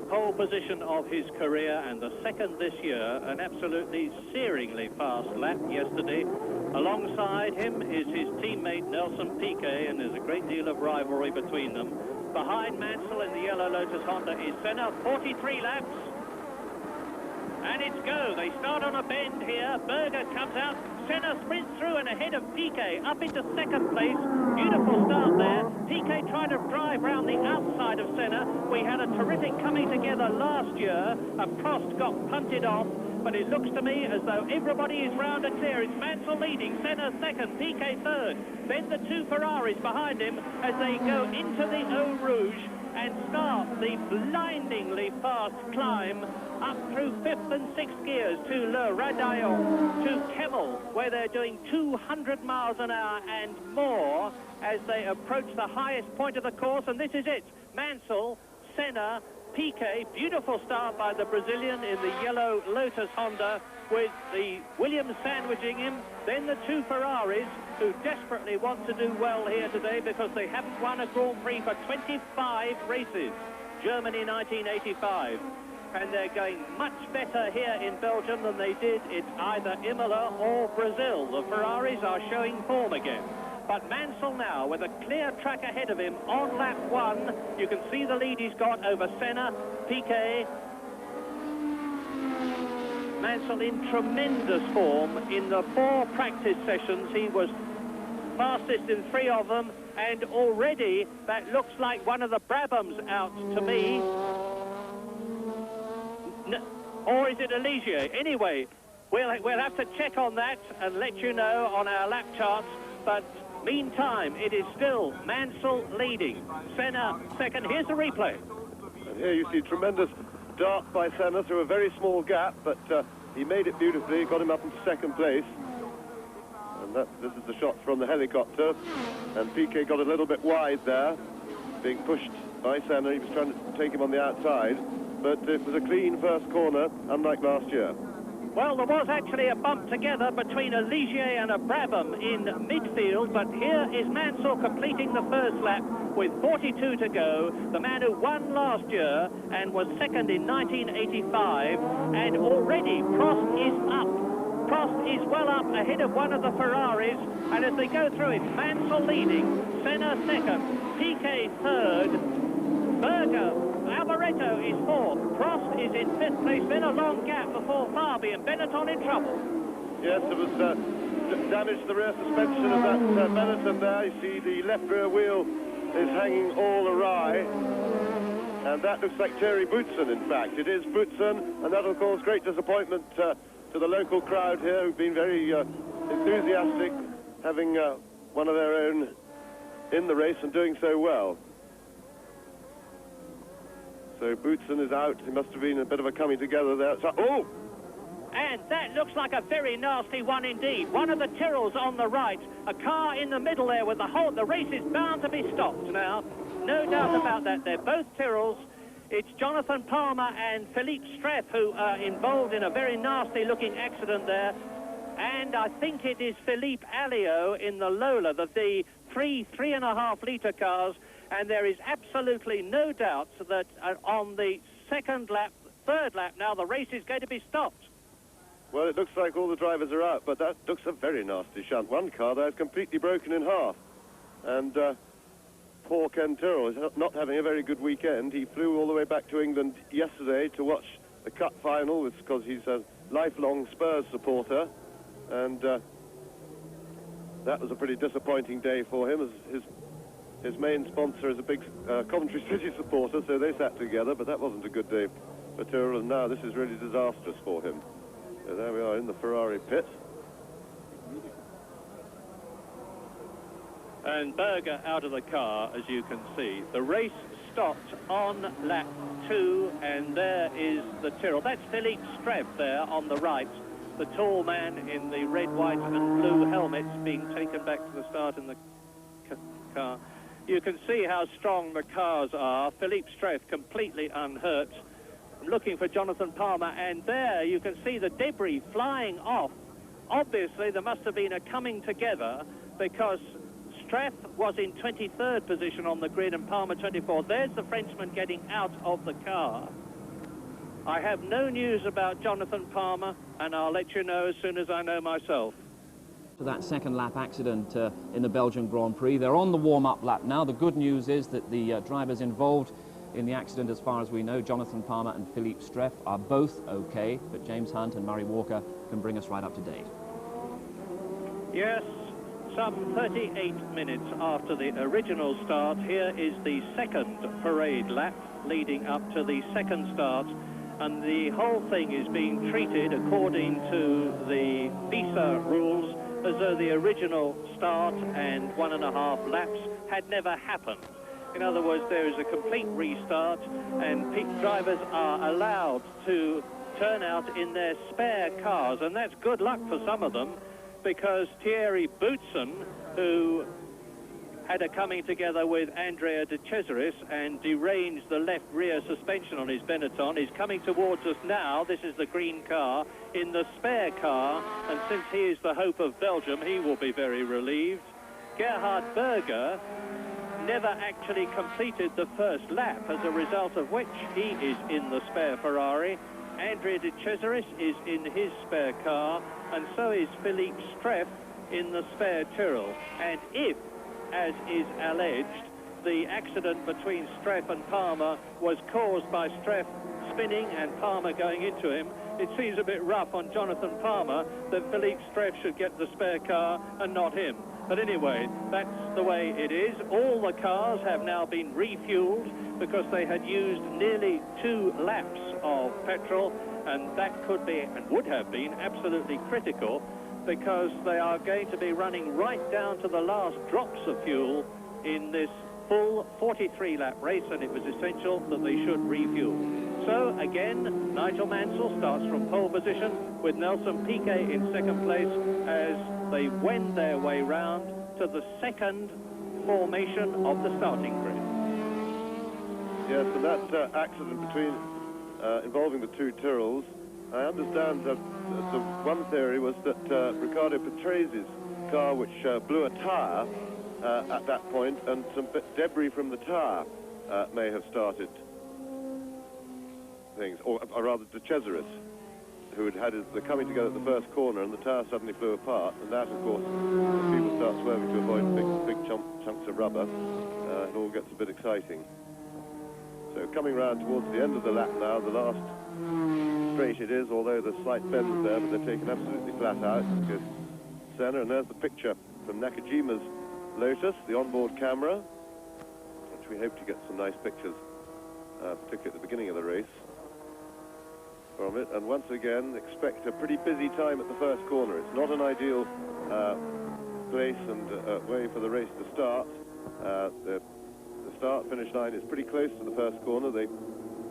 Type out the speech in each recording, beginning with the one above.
pole position of his career and the second this year, an absolutely searingly fast lap yesterday. Alongside him is his teammate Nelson Piquet, and there's a great deal of rivalry between them. Behind Mansell in the yellow Lotus Honda is Senna, 43 laps. And it's go. They start on a bend here. Berger comes out. Senna sprints through and ahead of Piquet up into second place. Beautiful start there. Piquet tried to drive round the outside of Senna. We had a terrific coming together last year. Prost got punted off, but it looks to me as though everybody is round and clear. It's Mansell leading, Senna second, Piquet third. Then the two Ferraris behind him as they go into the Eau Rouge and start the blindingly fast climb up through fifth and sixth gears to Le Radaillon, to Kemmel, where they're doing 200 miles an hour and more as they approach the highest point of the course. And this is it. Mansell, Senna, Piquet, beautiful start by the Brazilian in the yellow Lotus Honda, with the Williams sandwiching him, then the two Ferraris, who desperately want to do well here today because they haven't won a Grand-Prix for 25 races. Germany 1985. And they're going much better here in Belgium than they did in either Imola or Brazil. The Ferraris are showing form again. But Mansell now, with a clear track ahead of him on lap one, you can see the lead he's got over Senna, Piquet. Mansell in tremendous form. In the 4 practice sessions, he was fastest in 3 of them, and already that looks like one of the Brabhams out to me. Or is it a Ligier? Anyway, we'll have to check on that and let you know on our lap charts. But meantime, it is still Mansell leading, Senna second. Here's the replay. And here you see tremendous dart by Senna through a very small gap, but he made it beautifully, got him up into second place. And this is the shot from the helicopter. And Piquet got a little bit wide there, being pushed by Senna. He was trying to take him on the outside. But it was a clean first corner, unlike last year. Well, there was actually a bump together between a Ligier and a Brabham in midfield, but here is Mansell completing the first lap with 42 to go. The man who won last year and was second in 1985, and already Prost is up. Prost is well up ahead of one of the Ferraris, and as they go through it, Mansell leading, Senna second, Piquet third, Berger, Alboreto is fourth, Prost is in fifth place, then a long gap before Fabi and Benetton in trouble. Yes, it was damage to the rear suspension of that Benetton there. You see the left rear wheel is hanging all awry, and that looks like Thierry Boutsen, in fact. It is Boutsen, and that'll cause great disappointment to the local crowd here, who've been very enthusiastic, having one of their own in the race and doing so well. So Boutsen is out. He must have been a bit of a coming together there. So, oh! And that looks like a very nasty one indeed. One of the Tyrrells on the right, a car in the middle there with the whole... The race is bound to be stopped now. No doubt about that. They're both Tyrrells. It's Jonathan Palmer and Philippe Streff who are involved in a very nasty-looking accident there. And I think it is Philippe Alliot in the Lola, the 3.5-litre cars. And there is absolutely no doubt that on the second lap, third lap now, the race is going to be stopped. Well, it looks like all the drivers are out, but that looks a very nasty shunt. One car there is completely broken in half. And poor Ken Tyrrell is not having a very good weekend. He flew all the way back to England yesterday to watch the Cup final, because he's a lifelong Spurs supporter. And that was a pretty disappointing day for him, as his main sponsor is a big Coventry City supporter, so they sat together, but that wasn't a good day for Tyrrell, and now this is really disastrous for him. So there we are in the Ferrari pit. And Berger out of the car, as you can see. The race stopped on lap 2, and there is the Tyrrell. That's Philippe Streff there on the right, the tall man in the red, white and blue helmets being taken back to the start in the car. You can see how strong the cars are. Philippe Streff completely unhurt. I'm looking for Jonathan Palmer, and there you can see the debris flying off. Obviously, there must have been a coming together, because Streff was in 23rd position on the grid and Palmer 24th. There's the Frenchman getting out of the car. I have no news about Jonathan Palmer, and I'll let you know as soon as I know myself. To that second lap accident in the Belgian Grand Prix. They're on the warm-up lap now. The good news is that the drivers involved in the accident, as far as we know, Jonathan Palmer and Philippe Streff, are both okay, but James Hunt and Murray Walker can bring us right up to date. Yes, some 38 minutes after the original start, here is the second parade lap leading up to the second start, and the whole thing is being treated according to the FISA rules as though the original start and 1.5 laps had never happened. In other words, there is a complete restart, and drivers are allowed to turn out in their spare cars, and that's good luck for some of them, because Thierry Boutsen, who had a coming together with Andrea de Cesaris and deranged the left rear suspension on his Benetton, is coming towards us now. This is the green car in the spare car, and since he is the hope of Belgium, he will be very relieved. Gerhard Berger never actually completed the first lap, as a result of which he is in the spare Ferrari. Andrea de Cesaris is in his spare car, and so is Philippe Streff in the spare Tyrrell. And if, as is alleged, the accident between Streff and Palmer was caused by Streff spinning and Palmer going into him, it seems a bit rough on Jonathan Palmer that Philippe Streff should get the spare car and not him. But anyway, that's the way it is. All the cars have now been refueled because they had used nearly 2 laps of petrol, and that could be and would have been absolutely critical, because they are going to be running right down to the last drops of fuel in this full 43-lap race, and it was essential that they should refuel. So again, Nigel Mansell starts from pole position with Nelson Piquet in second place as they wend their way round to the second formation of the starting grid. Yes, and that accident between involving the 2 Tyrrells, I understand that the one theory was that Riccardo Patrese's car, which blew a tyre at that point, and some debris from the tyre may have started things, or rather De Cesaris, who had had the coming together at the first corner, and the tyre suddenly flew apart, and that, of course, as people start swerving to avoid big chunks of rubber, it all gets a bit exciting. So coming round towards the end of the lap now, the last straight it is, although there's slight bends there, but they're taken absolutely flat out. Goes Senna, and there's the picture from Nakajima's Lotus, the onboard camera, which we hope to get some nice pictures, particularly at the beginning of the race, from it. And once again, expect a pretty busy time at the first corner. It's not an ideal place and way for the race to start. The start-finish line is pretty close to the first corner. They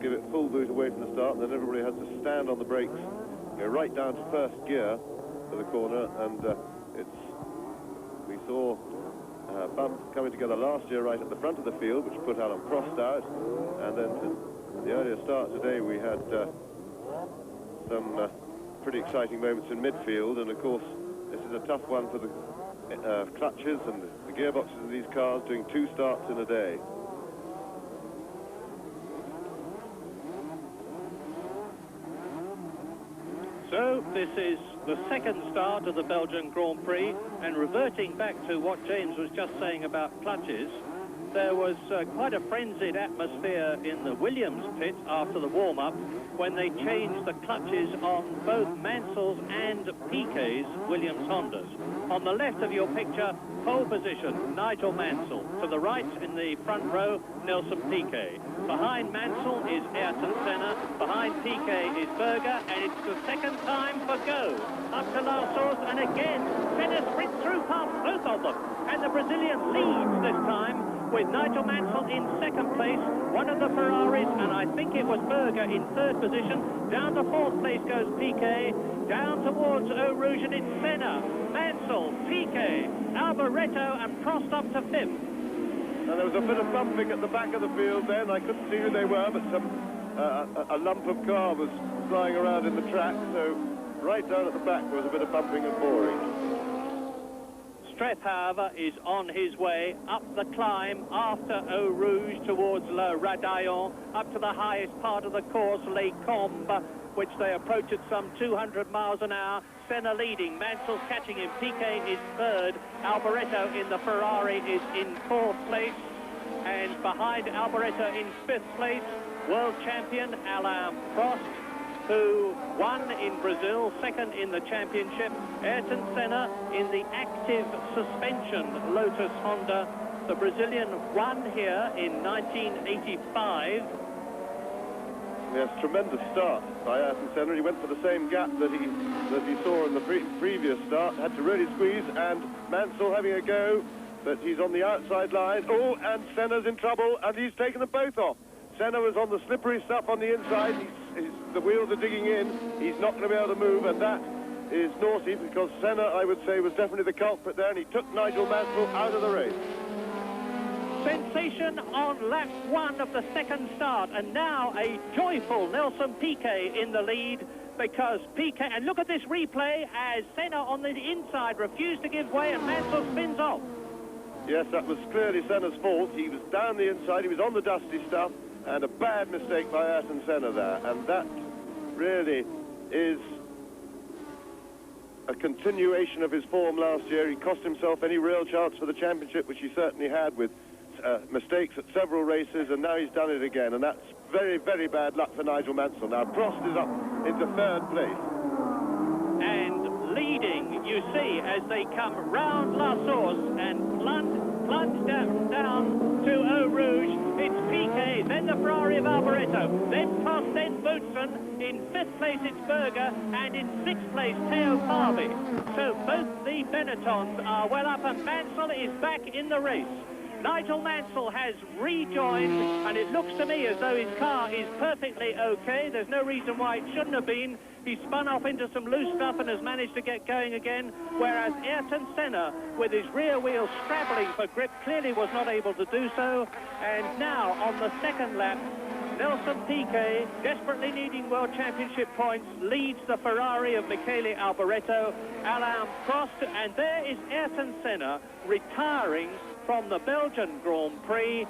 give it full boot away from the start, and then everybody has to stand on the brakes, go right down to first gear for the corner, and we saw bumps coming together last year right at the front of the field, which put Alan Prost out, and then to the earlier start today we had some pretty exciting moments in midfield, and of course this is a tough one for the clutches and the gearboxes of these cars, doing 2 starts in a day. So this is the second start of the Belgian Grand Prix, and reverting back to what James was just saying about clutches, there was quite a frenzied atmosphere in the Williams pit after the warm-up when they changed the clutches on both Mansell's and Piquet's Williams Hondas. On the left of your picture, pole position, Nigel Mansell. To the right in the front row, Nelson Piquet. Behind Mansell is Ayrton Senna. Behind Piquet is Berger, and it's the second time for go. Up to La Source, and again, Senna sprints through past both of them. And the Brazilian leads this time, with Nigel Mansell in second place, one of the Ferraris, and I think it was Berger in third position. Down to fourth place goes Piquet, down towards Eau Rouge, and it's Senna, Mansell, Piquet, Alboreto, and Prost up to fifth. And there was a bit of bumping at the back of the field then. I couldn't see who they were, but a lump of car was flying around in the track, so right down at the back there was a bit of bumping and boring. Streff, however, is on his way up the climb after Eau Rouge towards Le Radaillon, up to the highest part of the course, Les Combes, which they approach at some 200 miles an hour. Senna leading, Mansell's catching him, Piquet is third, Alboreto in the Ferrari is in fourth place, and behind Alboreto in fifth place, world champion Alain Prost, who won in Brazil, second in the championship. Ayrton Senna in the active suspension Lotus Honda. The Brazilian won here in 1985. Yes, tremendous start by Ayrton Senna. He went for the same gap that he saw in the previous start. Had to really squeeze, and Mansell having a go, but he's on the outside line. Oh, and Senna's in trouble, and he's taken them both off. Senna was on the slippery stuff on the inside. The wheels are digging in. He's not going to be able to move, and that is naughty, because Senna, I would say, was definitely the culprit there, and he took Nigel Mansell out of the race. Sensation on lap one of the second start, and now a joyful Nelson Piquet in the lead, because Piquet, and look at this replay, as Senna on the inside refused to give way and Mansell spins off. Yes, that was clearly Senna's fault. He was down the inside, he was on the dusty stuff, and a bad mistake by Ayrton Senna there, and that really is a continuation of his form last year. He cost himself any real chance for the championship, which he certainly had, with mistakes at several races, and now he's done it again, and that's very, very bad luck for Nigel Mansell. Now Prost is up into third place. And leading, you see, as they come round La Source and plunge down to Eau Rouge, it's Piquet, then the Ferrari of Alboreto, then Prost, then Boutsen, in fifth place it's Berger, and in sixth place Theo Fabi. So both the Benettons are well up, and Mansell is back in the race. Nigel Mansell has rejoined, and it looks to me as though his car is perfectly okay. There's no reason why it shouldn't have been. He spun off into some loose stuff and has managed to get going again, whereas Ayrton Senna, with his rear wheel scrabbling for grip, clearly was not able to do so. And now, on the second lap, Nelson Piquet, desperately needing World Championship points, leads the Ferrari of Michele Alboreto, Alain Prost, and there is Ayrton Senna retiring from the Belgian Grand Prix.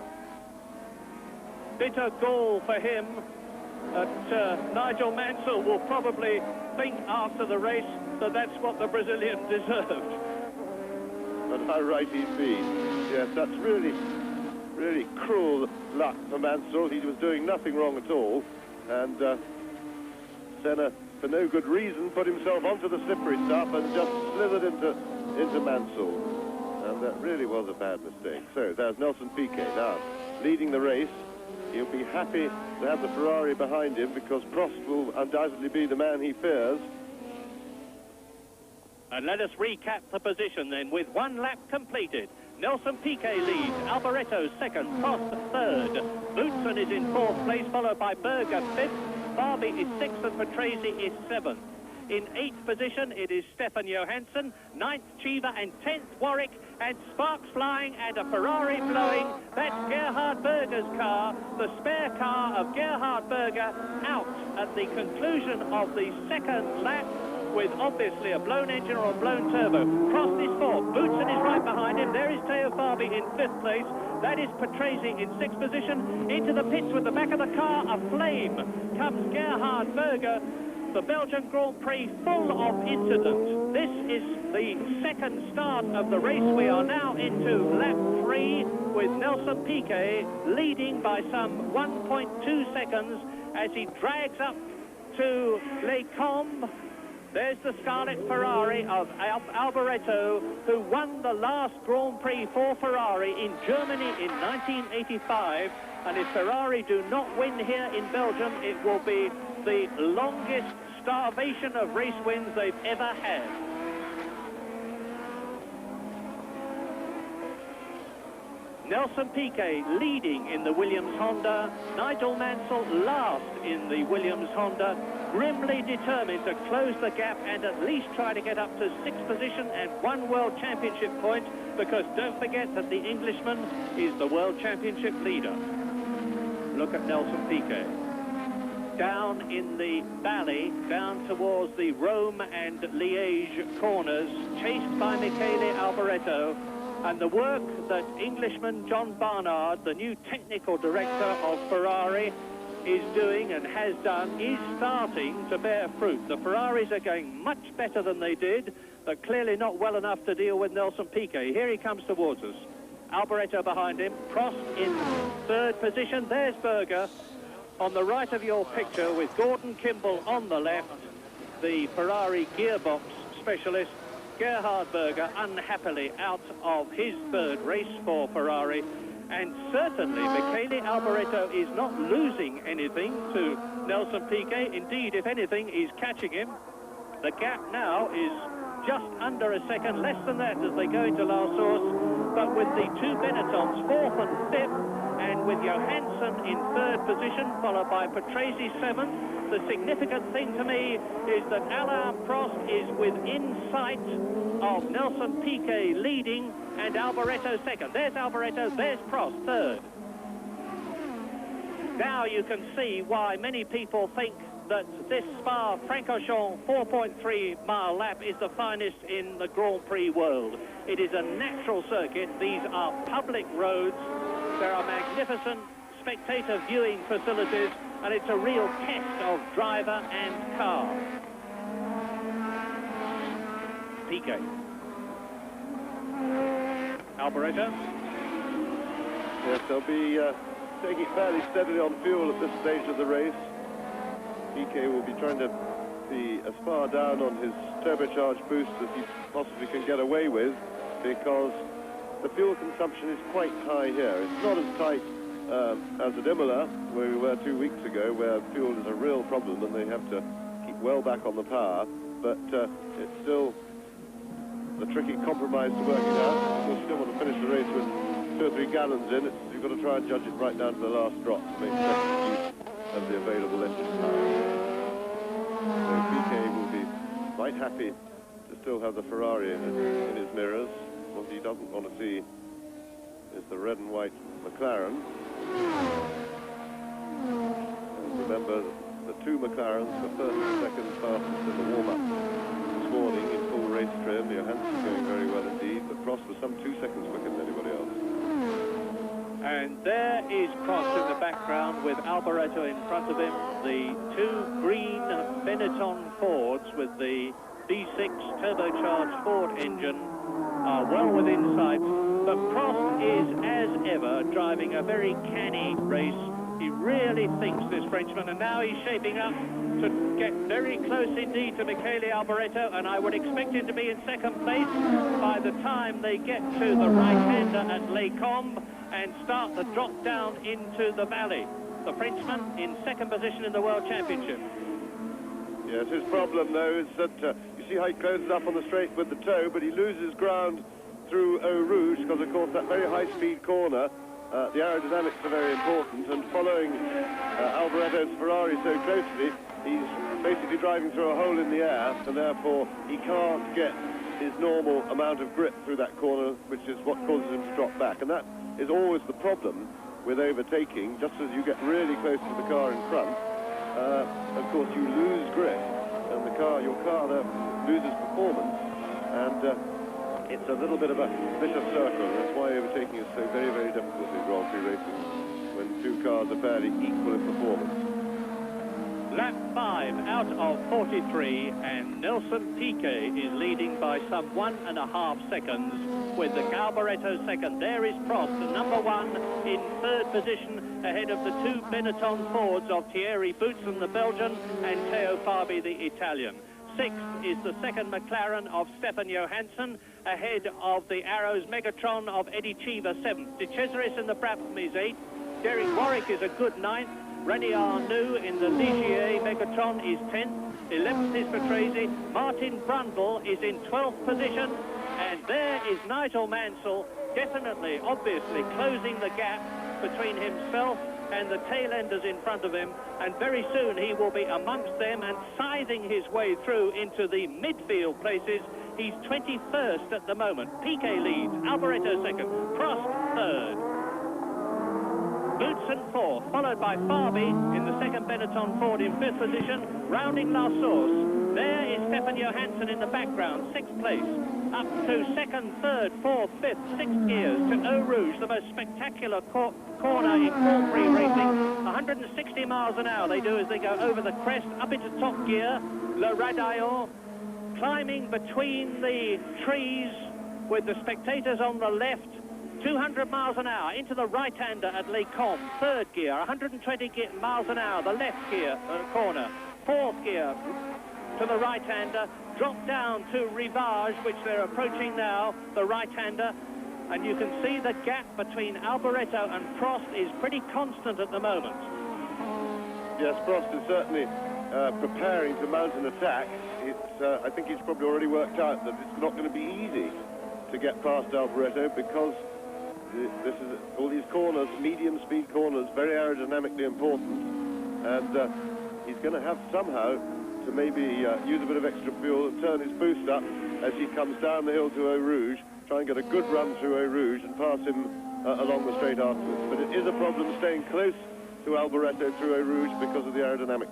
Bitter gall for him. Nigel Mansell will probably think after the race that that's what the Brazilian deserved. But how right he's been. Yes, that's really, really cruel luck for Mansell. He was doing nothing wrong at all. And Senna, for no good reason, put himself onto the slippery stuff and just slithered into Mansell. And that really was a bad mistake. So there's Nelson Piquet now leading the race. He'll be happy to have the Ferrari behind him, because Prost will undoubtedly be the man he fears. And let us recap the position then, with one lap completed. Nelson Piquet leads, Alboreto second, Prost third. Boutsen is in fourth place, followed by Berger fifth. Fabi is sixth, and Patrese is seventh. In eighth position, it is Stefan Johansson, ninth Cheever, and 10th Warwick, and sparks flying and a Ferrari blowing. That's Gerhard Berger's car, the spare car of Gerhard Berger, out at the conclusion of the second lap, with obviously a blown engine or a blown turbo. Prost is fourth, Boutsen is right behind him. There is Theo Fabi in fifth place. That is Patrese in sixth position. Into the pits with the back of the car aflame comes Gerhard Berger. The Belgian Grand Prix full of incidents. This is the second start of the race. We are now into lap 3 with Nelson Piquet leading by some 1.2 seconds as he drags up to Les Combes. There's the Scarlet Ferrari of Alboreto, who won the last Grand Prix for Ferrari in Germany in 1985. And if Ferrari do not win here in Belgium, it will be the longest starvation of race wins they've ever had. Nelson Piquet leading in the Williams Honda, Nigel Mansell last in the Williams Honda, grimly determined to close the gap and at least try to get up to sixth position and one World Championship point, because don't forget that the Englishman is the World Championship leader. Look at Nelson Piquet. down in the valley, down towards the Rome and Liège corners, chased by Michele Alboreto. And the work that Englishman John Barnard, the new technical director of Ferrari, is doing and has done is starting to bear fruit. The Ferraris are going much better than they did, but clearly not well enough to deal with Nelson Piquet. Here he comes towards us. Alboreto behind him, Prost in third position. There's Berger on the right of your picture with Gordon Kimball on the left, the Ferrari gearbox specialist. Gerhard Berger unhappily out of his third race for Ferrari. And certainly Michele Alboreto is not losing anything to Nelson Piquet. Indeed, if anything, he's catching him. The gap now is just under a second, less than that as they go into La Source. But with the two Benettons, fourth and fifth, and with Johansson in third position, followed by Patrese seventh, the significant thing to me is that Alain Prost is within sight of Nelson Piquet leading and Alboreto second. There's Alboreto, there's Prost third. Now you can see why many people think that this Spa-Francorcham 4.3-mile lap is the finest in the Grand-Prix world. It is a natural circuit. These are public roads. There are magnificent spectator viewing facilities, and it's a real test of driver and car. Piquet. Alboreto. Yes, they'll be taking it fairly steadily on fuel at this stage of the race. Piquet will be trying to be as far down on his turbocharged boost as he possibly can get away with, because the fuel consumption is quite high here. It's not as tight as at Imola, where we were 2 weeks ago, where fuel is a real problem and they have to keep well back on the power, but it's still a tricky compromise to work it out. Of course, you don't want to finish the race with 2 or 3 gallons in. You've got to try and judge it right down to the last drop to make best use of the available engine power. So Piquet will be quite happy to still have the Ferrari in his mirrors. What he doesn't want to see is the red and white McLaren. And remember, the 2 McLarens were first and second fastest in the warm-up this morning in full race trim. Johansson going very well indeed, but Prost was some 2 seconds quicker than anybody else. And there is Prost in the background with Alboreto in front of him. The 2 green Benetton Fords with the V6 turbocharged Ford engine are well within sight. But Prost is, as ever, driving a very canny race. He really thinks, this Frenchman, and now he's shaping up to get very close indeed to Michele Alboreto, and I would expect him to be in second place by the time they get to the right-hander at Les Combes and start the drop down into the valley. The Frenchman in second position in the World Championship. Yes, his problem, though, is that you see how he closes up on the straight with the toe, but he loses ground through Eau Rouge, because, of course, that very high-speed corner, the aerodynamics are very important, and following Alboreto's Ferrari so closely, he's basically driving through a hole in the air, and therefore he can't get his normal amount of grip through that corner, which is what causes him to drop back. And that is always the problem with overtaking. Just as you get really close to the car in front, of course you lose grip, and your car there loses performance, and it's a little bit of a vicious circle. That's why overtaking is so very, very difficult in Grand Prix racing, when 2 cars are fairly equal in performance. Lap 5 out of 43, and Nelson Piquet is leading by some 1.5 seconds with the Alboreto second. There is Prost, the number 1 in third position, ahead of the 2 Benetton Fords of Thierry Boutsen, the Belgian, and Theo Fabi, the Italian. 6th is the second McLaren of Stefan Johansson, ahead of the Arrows Megatron of Eddie Cheever, 7th. De Cesaris in the Brabham is 8th. Derek Warwick is a good 9th. René Arnoux in the Ligier Megatron is 10th. 11th is Patrese. Martin Brundle is in 12th position. And there is Nigel Mansell, definitely, obviously, closing the gap between himself and the tail-enders in front of him, and very soon he will be amongst them and scything his way through into the midfield places. He's 21st at the moment. Piquet leads, Alboreto second, Prost third. Boutsen fourth, followed by Farby in the second, Benetton Ford in fifth position, rounding La Source. There is Stefan Johansson in the background, sixth place. Up to second, third, fourth, fifth, sixth gears to Eau Rouge, the most spectacular corner in Gran-Pri racing. 160 miles an hour they do as they go over the crest, up into top gear. Le Radaillon climbing between the trees with the spectators on the left. 200 miles an hour into the right-hander at Les Combes, third gear, 120 miles an hour, the left gear corner, fourth gear to the right-hander, drop down to Rivage, which they're approaching now, the right-hander, and you can see the gap between Alboreto and Prost is pretty constant at the moment. Yes, Prost is certainly preparing to mount an attack. I think he's probably already worked out that it's not going to be easy to get past Alboreto because this is all these corners, medium speed corners, very aerodynamically important, and he's going to have somehow to maybe use a bit of extra fuel and turn his boost up as he comes down the hill to Eau Rouge, try and get a good run through Eau Rouge and pass him along the straight afterwards. But it is a problem staying close to Alboreto through Eau Rouge because of the aerodynamics.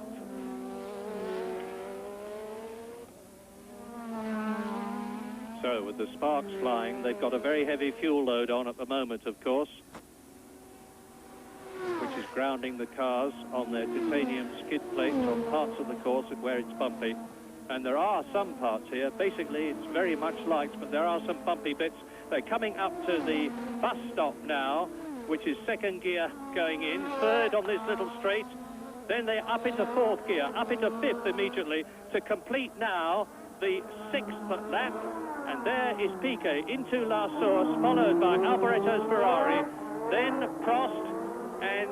So with the sparks flying, they've got a very heavy fuel load on at the moment, of course, which is grounding the cars on their titanium skid plates on parts of the course where it's bumpy. And there are some parts here, basically it's very much liked, but there are some bumpy bits. They're coming up to the bus stop now, which is second gear going in, third on this little straight. Then they're up into fourth gear, up into fifth immediately to complete now the sixth lap. And there is Piquet into La Source, followed by Alboreto's Ferrari, then Prost, and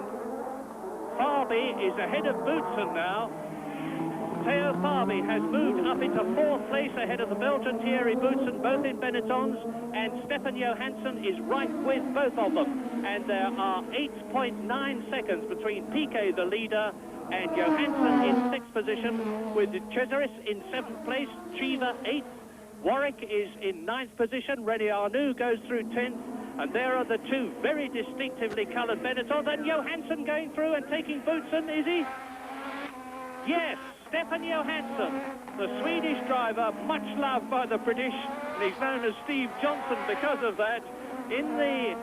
Farby is ahead of Boutsen now. Theo Farby has moved up into fourth place ahead of the Belgian Thierry Boutsen, both in Benettons, and Stefan Johansson is right with both of them. And there are 8.9 seconds between Piquet, the leader, and Johansson in sixth position, with Cesaris in seventh place, Cheever eighth, Warwick is in ninth position, René Arnoux goes through 10th, and there are the two very distinctively coloured Benettons, and Johansson going through and taking Boutsen, is he? Yes, Stefan Johansson, the Swedish driver, much loved by the British, and he's known as Steve Johnson because of that. In the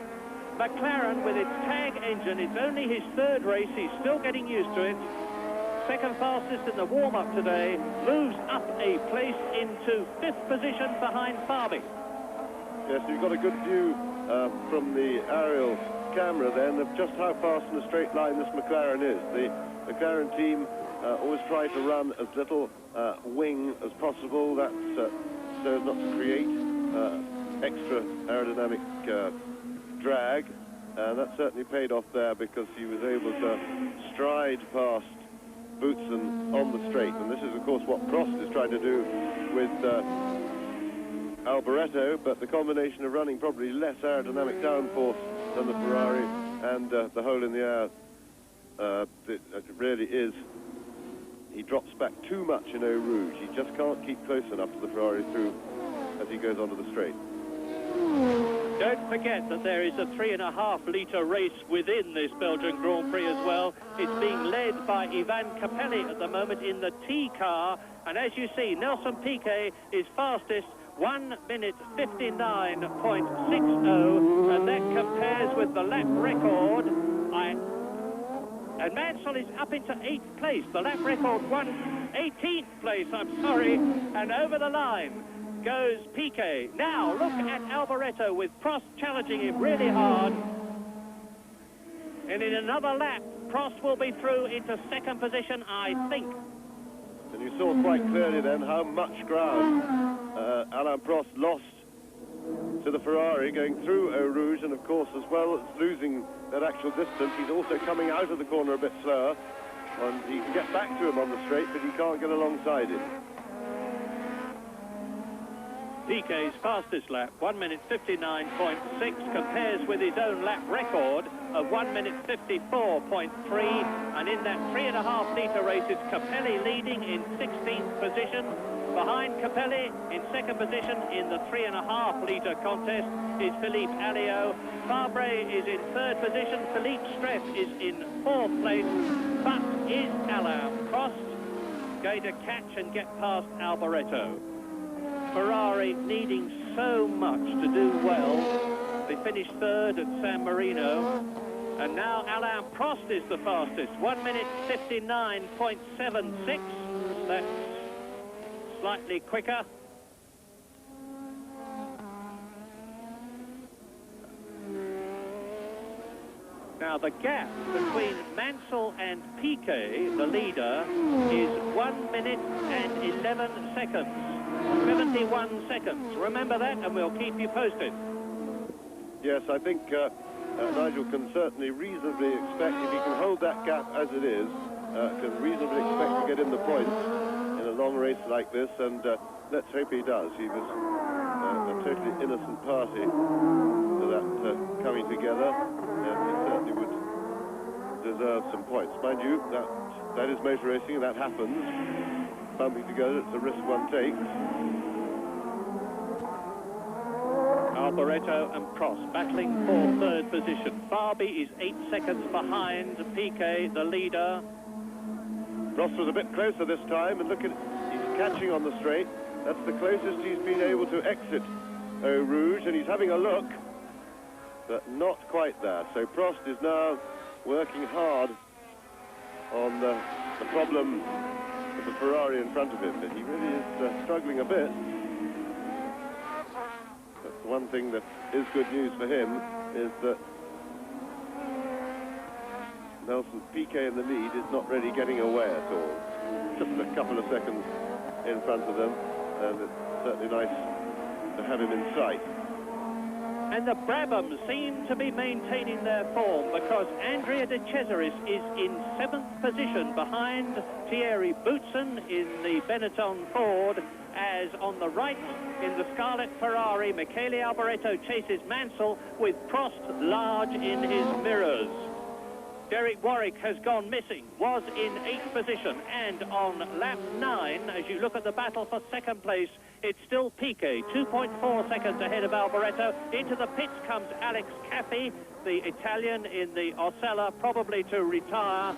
McLaren with its tag engine, it's only his third race, he's still getting used to it. Second fastest in the warm-up today, moves up a place into fifth position behind Farby. Yes, you've got a good view from the aerial camera then of just how fast in a straight line this McLaren is. The McLaren team always try to run as little wing as possible, that's so as not to create extra aerodynamic drag, and that certainly paid off there because he was able to stride past Boutsen on the straight, and this is of course what Prost is trying to do with Alboreto, but the combination of running probably less aerodynamic downforce than the Ferrari and the hole in the air, it really is, he drops back too much in Eau Rouge. He just can't keep close enough to the Ferrari through as he goes onto the straight. Don't forget that there is a 3.5-litre race within this Belgian Grand Prix as well. It's being led by Ivan Capelli at the moment in the T car, and as you see, Nelson Piquet is fastest, 1 minute 59.60, and that compares with the lap record. And Mansell is up into 8th place. The lap record won 18th place, I'm sorry, and over the line goes Piquet. Now look at Alboreto with Prost challenging him really hard. And in another lap, Prost will be through into second position, I think. And you saw quite clearly then how much ground Alain Prost lost to the Ferrari going through Eau Rouge, and of course as well as losing that actual distance, he's also coming out of the corner a bit slower, and he can get back to him on the straight, but he can't get alongside him. Piquet's fastest lap, 1 minute 59.6, compares with his own lap record of 1 minute 54.3, and in that 3.5-litre race, it's Capelli leading in 16th position. Behind Capelli, in second position in the 3.5-litre contest, is Philippe Alliot. Fabre is in third position. Philippe Streff is in fourth place. But is Alain Prost going to catch and get past Alboreto? Ferrari needing so much to do well. They finished third at San Marino. And now Alain Prost is the fastest. 1 minute 59.76. That's slightly quicker. Now the gap between Mansell and Piquet, the leader, is 1 minute and 11 seconds. 71 seconds. Remember that, and we'll keep you posted. Yes, I think Nigel can certainly reasonably expect, if he can hold that gap as it is, can reasonably expect to get in the points in a long race like this, and let's hope he does. He was a totally innocent party to that coming together, and he certainly would deserve some points. Mind you, that is motor racing, and that happens. Bumping together, it's a risk one takes. Alboreto and Prost battling for third position. Fabre is 8 seconds behind Piquet, the leader. Prost was a bit closer this time, and look at, he's catching on the straight. That's the closest he's been able to exit Eau Rouge, and he's having a look, but not quite there. So Prost is now working hard on the problem with the Ferrari in front of him, but he really is struggling a bit. But one thing that is good news for him is that Nelson Piquet in the lead is not really getting away at all. Just a couple of seconds in front of them, and it's certainly nice to have him in sight. And the Brabhams seem to be maintaining their form, because Andrea de Cesaris is in 7th position behind Thierry Boutsen in the Benetton Ford, as on the right in the Scarlet Ferrari, Michele Alboreto chases Mansell with Prost large in his mirrors. Derek Warwick has gone missing, was in 8th position, and on lap 9, as you look at the battle for second place, it's still Piquet, 2.4 seconds ahead of Alboreto. Into the pits comes Alex Caffi, the Italian in the Osella, probably to retire.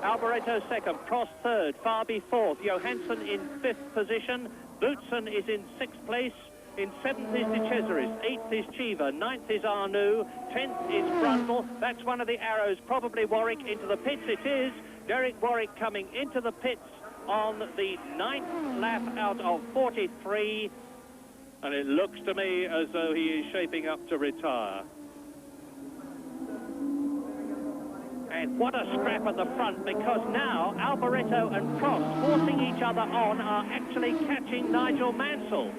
Alboreto second, Prost third, Fabre fourth, Johansson in 5th position, Boutsen is in 6th place. In 7th is De Cesaris, 8th is Chiva, 9th is Arnoux, 10th is Brundle. That's one of the arrows, probably Warwick into the pits. It is Derek Warwick coming into the pits on the 9th lap out of 43. And it looks to me as though he is shaping up to retire. And what a scrap at the front, because now Alboreto and Prost, forcing each other on, are actually catching Nigel Mansell.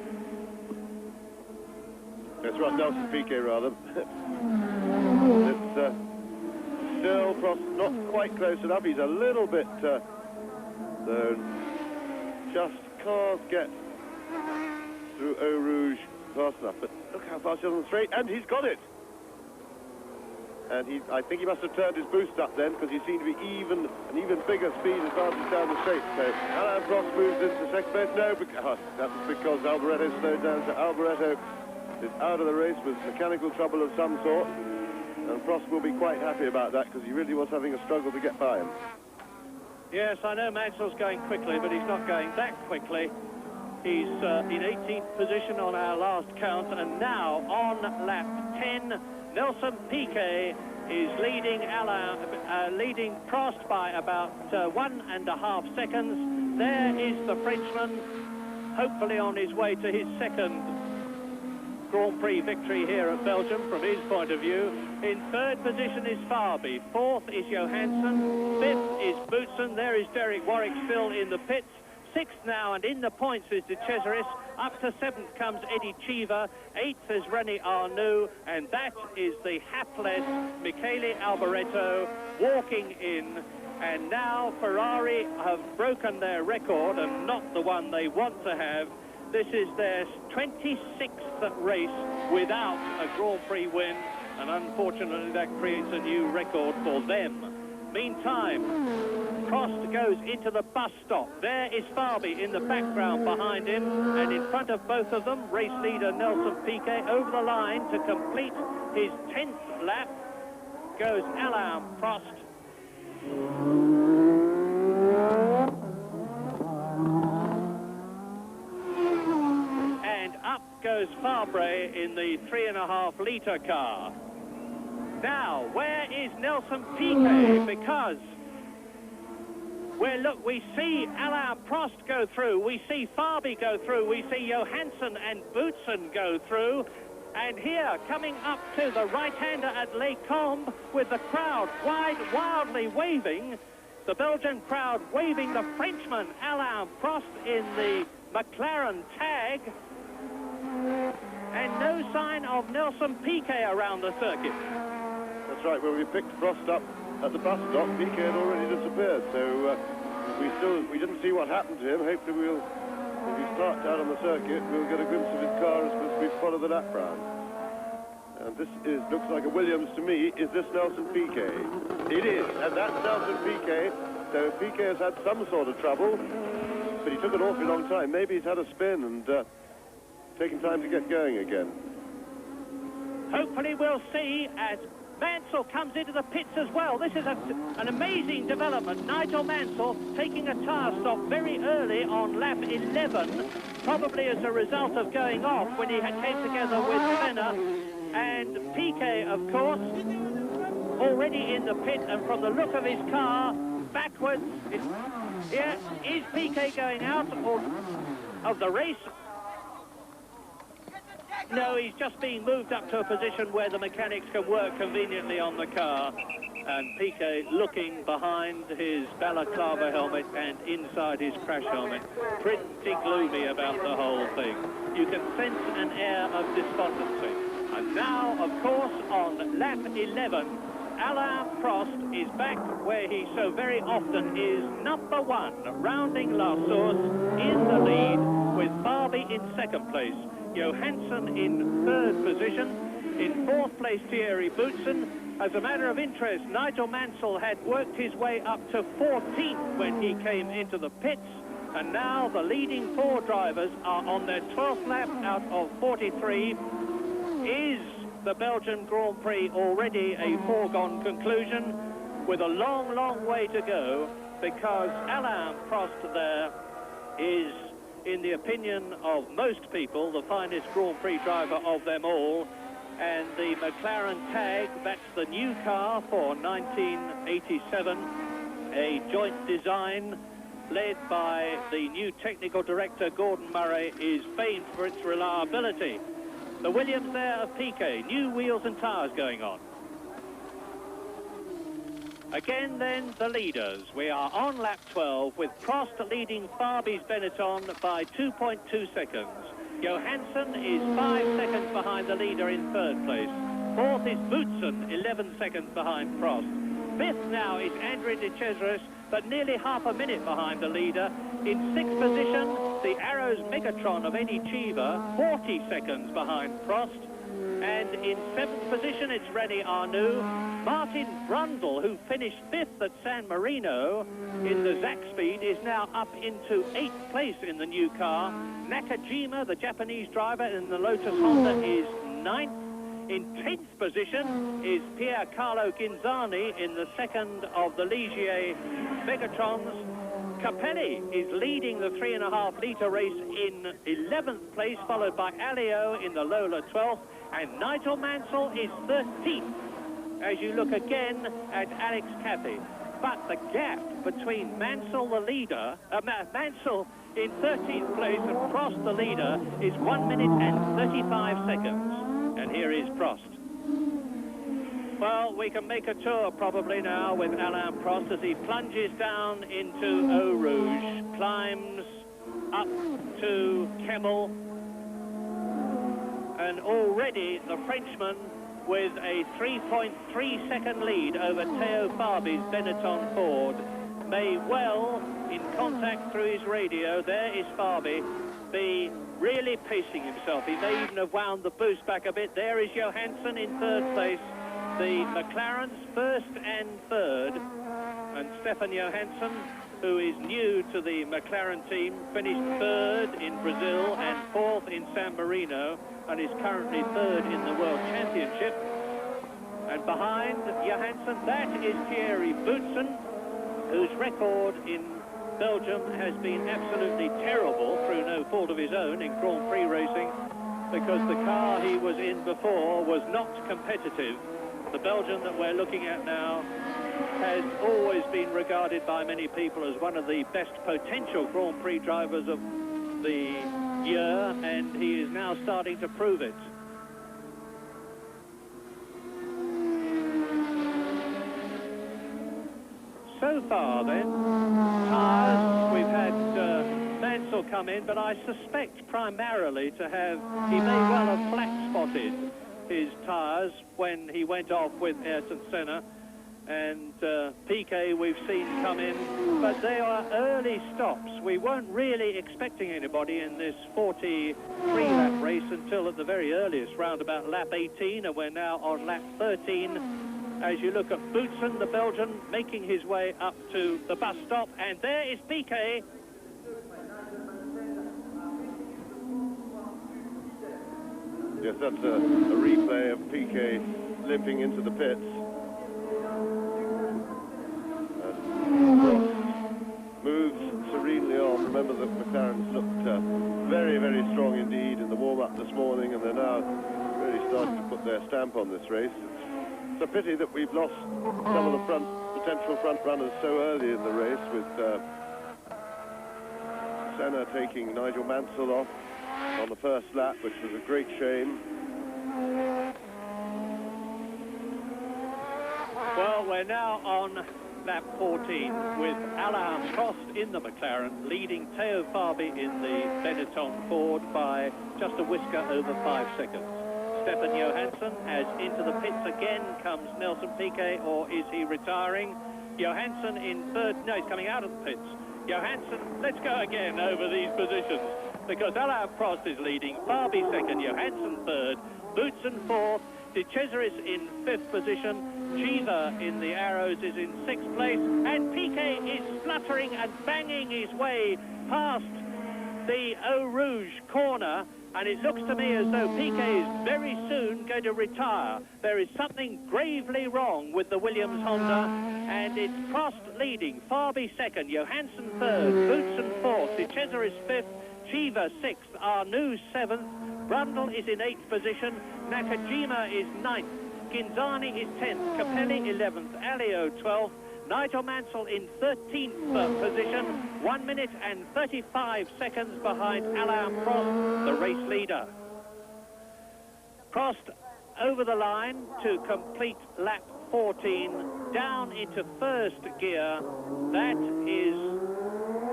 That's right, Nelson Piquet, rather. It's still Prost not quite close enough. He's a little bit, though, just can't get through Eau Rouge fast enough. But look how fast he's on the straight, and he's got it. And I think he must have turned his boost up then, because he seemed to be an even bigger speed as far as down the straight. So Alain Prost moves into second place. No, that was because Alboreto slowed down. So Alboreto is out of the race with mechanical trouble of some sort, and Prost will be quite happy about that, because he really was having a struggle to get by him. Yes, I know Mansell's going quickly, but he's not going that quickly. He's in 18th position on our last count, and now on lap 10, Nelson Piquet is leading leading Prost by about 1.5 seconds. There is the Frenchman, hopefully on his way to his second Grand Prix victory here at Belgium from his point of view. In third position is Fabre, 4th is Johansson, 5th is Boutsen. There is Derek Warwick still in the pits. 6th now, and in the points is De Cesaris. Up to 7th comes Eddie Chiva. 8th is René Arnoux, and that is the hapless Michele Alboreto walking in. And now Ferrari have broken their record, and not the one they want to have. This is their 26th race without a Grand Prix win, and unfortunately that creates a new record for them. Meantime, Prost goes into the bus stop. There is Fabi in the background behind him, and in front of both of them, race leader Nelson Piquet over the line to complete his 10th lap goes Alain Prost. And up goes Fabre in the 3.5 litre car. Now, where is Nelson Piquet? Because we see Alain Prost go through, we see Fabi go through, we see Johansson and Boutsen go through, and here, coming up to the right-hander at Les Combes, with the crowd wildly waving, the Belgian crowd waving the Frenchman Alain Prost in the McLaren tag, and no sign of Nelson Piquet around the circuit. That's right, when we picked Prost up at the bus stop, Piquet had already disappeared, so we didn't see what happened to him. Hopefully if he starts out on the circuit, we'll get a glimpse of his car as we follow the lap round. And this looks like a Williams to me. Is this Nelson Piquet? It is, and that's Nelson Piquet. So Piquet has had some sort of trouble, but he took an awfully long time. Maybe he's had a spin and taken time to get going again. Hopefully we'll see as Mansell comes into the pits as well. This is an amazing development. Nigel Mansell taking a tyre stop very early on lap 11, probably as a result of going off when he came together with Senna. And Piquet, of course, already in the pit, and from the look of his car, backwards. Is Piquet going out of the race? No, he's just being moved up to a position where the mechanics can work conveniently on the car. And Piquet looking behind his balaclava helmet and inside his crash helmet. Pretty gloomy about the whole thing. You can sense an air of despondency. And now, of course, on lap 11, Alain Prost is back where he so very often is, number 1, rounding La Source in the lead, with Fabi in 2nd place. Johansson in 3rd position. In 4th place, Thierry Boutsen. As a matter of interest, Nigel Mansell had worked his way up to 14th when he came into the pits, and now the leading 4 drivers are on their 12th lap out of 43. Is the Belgian Grand Prix already a foregone conclusion? With a long, long way to go, because Alain Prost there is, in the opinion of most people, the finest Grand Prix driver of them all. And the McLaren tag, that's the new car for 1987, a joint design led by the new technical director Gordon Murray, is famed for its reliability. The Williams there of Piquet, new wheels and tyres going on. Again, then, the leaders. We are on lap 12 with Prost leading Fabi's Benetton by 2.2 seconds. Johansson is 5 seconds behind the leader in 3rd place. 4th is Boutsen, 11 seconds behind Prost. 5th now is Andre de Cesaris, but nearly half a minute behind the leader. In 6th position, the Arrows Megatron of Eddie Cheever, 40 seconds behind Prost. And in 7th position, it's René Arnoux. Martin Brundle, who finished 5th at San Marino in the Zach Speed, is now up into 8th place in the new car. Nakajima, the Japanese driver in the Lotus Honda, is 9th. In 10th position is Pier Carlo Ghinzani in the 2nd of the Ligier Megatrons. Capelli is leading the 3.5 litre race in 11th place, followed by Alio in the Lola 12th, and Nigel Mansell is 13th, as you look again at Alex Cathy. But the gap between Mansell, the leader, Mansell in 13th place and Prost, the leader, is 1 minute and 35 seconds. And here is Prost. Well, we can make a tour probably now with Alain Prost as he plunges down into Eau Rouge, climbs up to Kemmel, and already the Frenchman with a 3.3 second lead over Theo Fabi's Benetton Ford may well, in contact through his radio, there is Fabi, be really pacing himself. He may even have wound the boost back a bit. There is Johansson in 3rd place. The McLarens 1st and 3rd, And Stefan Johansson, who is new to the McLaren team, finished third in Brazil and fourth in San Marino, and is currently third in the World Championship. And behind Johansson, that is Thierry Boutsen, whose record in Belgium has been absolutely terrible through no fault of his own in Grand Prix racing, because the car he was in before was not competitive. The Belgian that we're looking at now has always been regarded by many people as one of the best potential Grand Prix drivers of the year, and he is now starting to prove it. So far then, tyres, we've had Mansell come in, but I suspect primarily to have, he may well have flat spotted his tyres when he went off with Ayrton Senna, and Piquet we've seen come in, but they are early stops. We weren't really expecting anybody in this 43-lap race until at the very earliest, round about lap 18, and we're now on lap 13. As you look at Boutsen, the Belgian, making his way up to the bus stop, and there is Piquet. Yes, that's a replay of Piquet limping into the pits. Moves serenely on. Remember that McLaren's looked very, very strong indeed in the warm-up this morning, and they're now really starting to put their stamp on this race. It's a pity that we've lost some of the potential front runners so early in the race, with Senna taking Nigel Mansell off on the first lap, which was a great shame. Well, we're now on lap 14 with Alain Prost in the McLaren, leading Theo Fabi in the Benetton Ford by just a whisker over 5 seconds. Stefan Johansson, as into the pits again comes Nelson Piquet, or is he retiring? Johansson in third, no, he's coming out of the pits. Johansson, let's go again over these positions, because Alain Prost is leading, Fabi second, Johansson third, Boutsen fourth, De Cesaris in fifth position, Cheever in the Arrows is in sixth place, and Piquet is fluttering and banging his way past the Eau Rouge corner, and it looks to me as though Piquet is very soon going to retire. There is something gravely wrong with the Williams Honda, and it's Prost leading, Fabi second, Johansson third, Boutsen fourth, De Cesaris fifth, Cheever sixth, Arnoux seventh, Brundle is in eighth position, Nakajima is ninth, Ginzani is 10th, Capelli 11th, Alio 12th, Nigel Mansell in 13th position, 1 minute and 35 seconds behind Alain Prost, the race leader. Prost over the line to complete lap 14, down into first gear. That is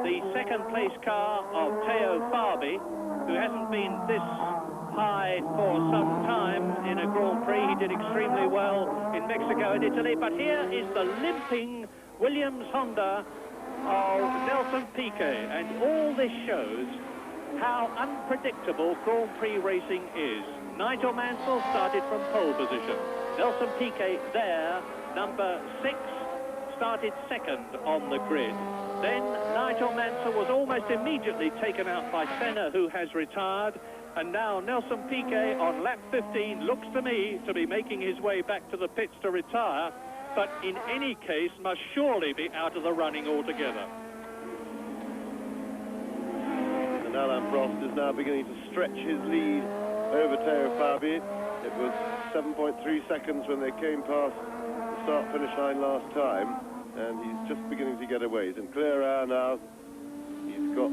the second place car of Theo Fabi, who hasn't been this high for some time in a Grand Prix. He did extremely well in Mexico and Italy, but here is the limping Williams Honda of Nelson Piquet, and all this shows how unpredictable Grand Prix racing is. Nigel Mansell started from pole position. Nelson Piquet there, number 6, started second on the grid. Then Nigel Mansell was almost immediately taken out by Senna, who has retired. And now Nelson Piquet on lap 15 looks to me to be making his way back to the pits to retire, but in any case must surely be out of the running altogether. And Alain Prost is now beginning to stretch his lead over Theo Fabi. It was 7.3 seconds when they came past the start-finish line last time, and he's just beginning to get away. He's in clear air now. He's got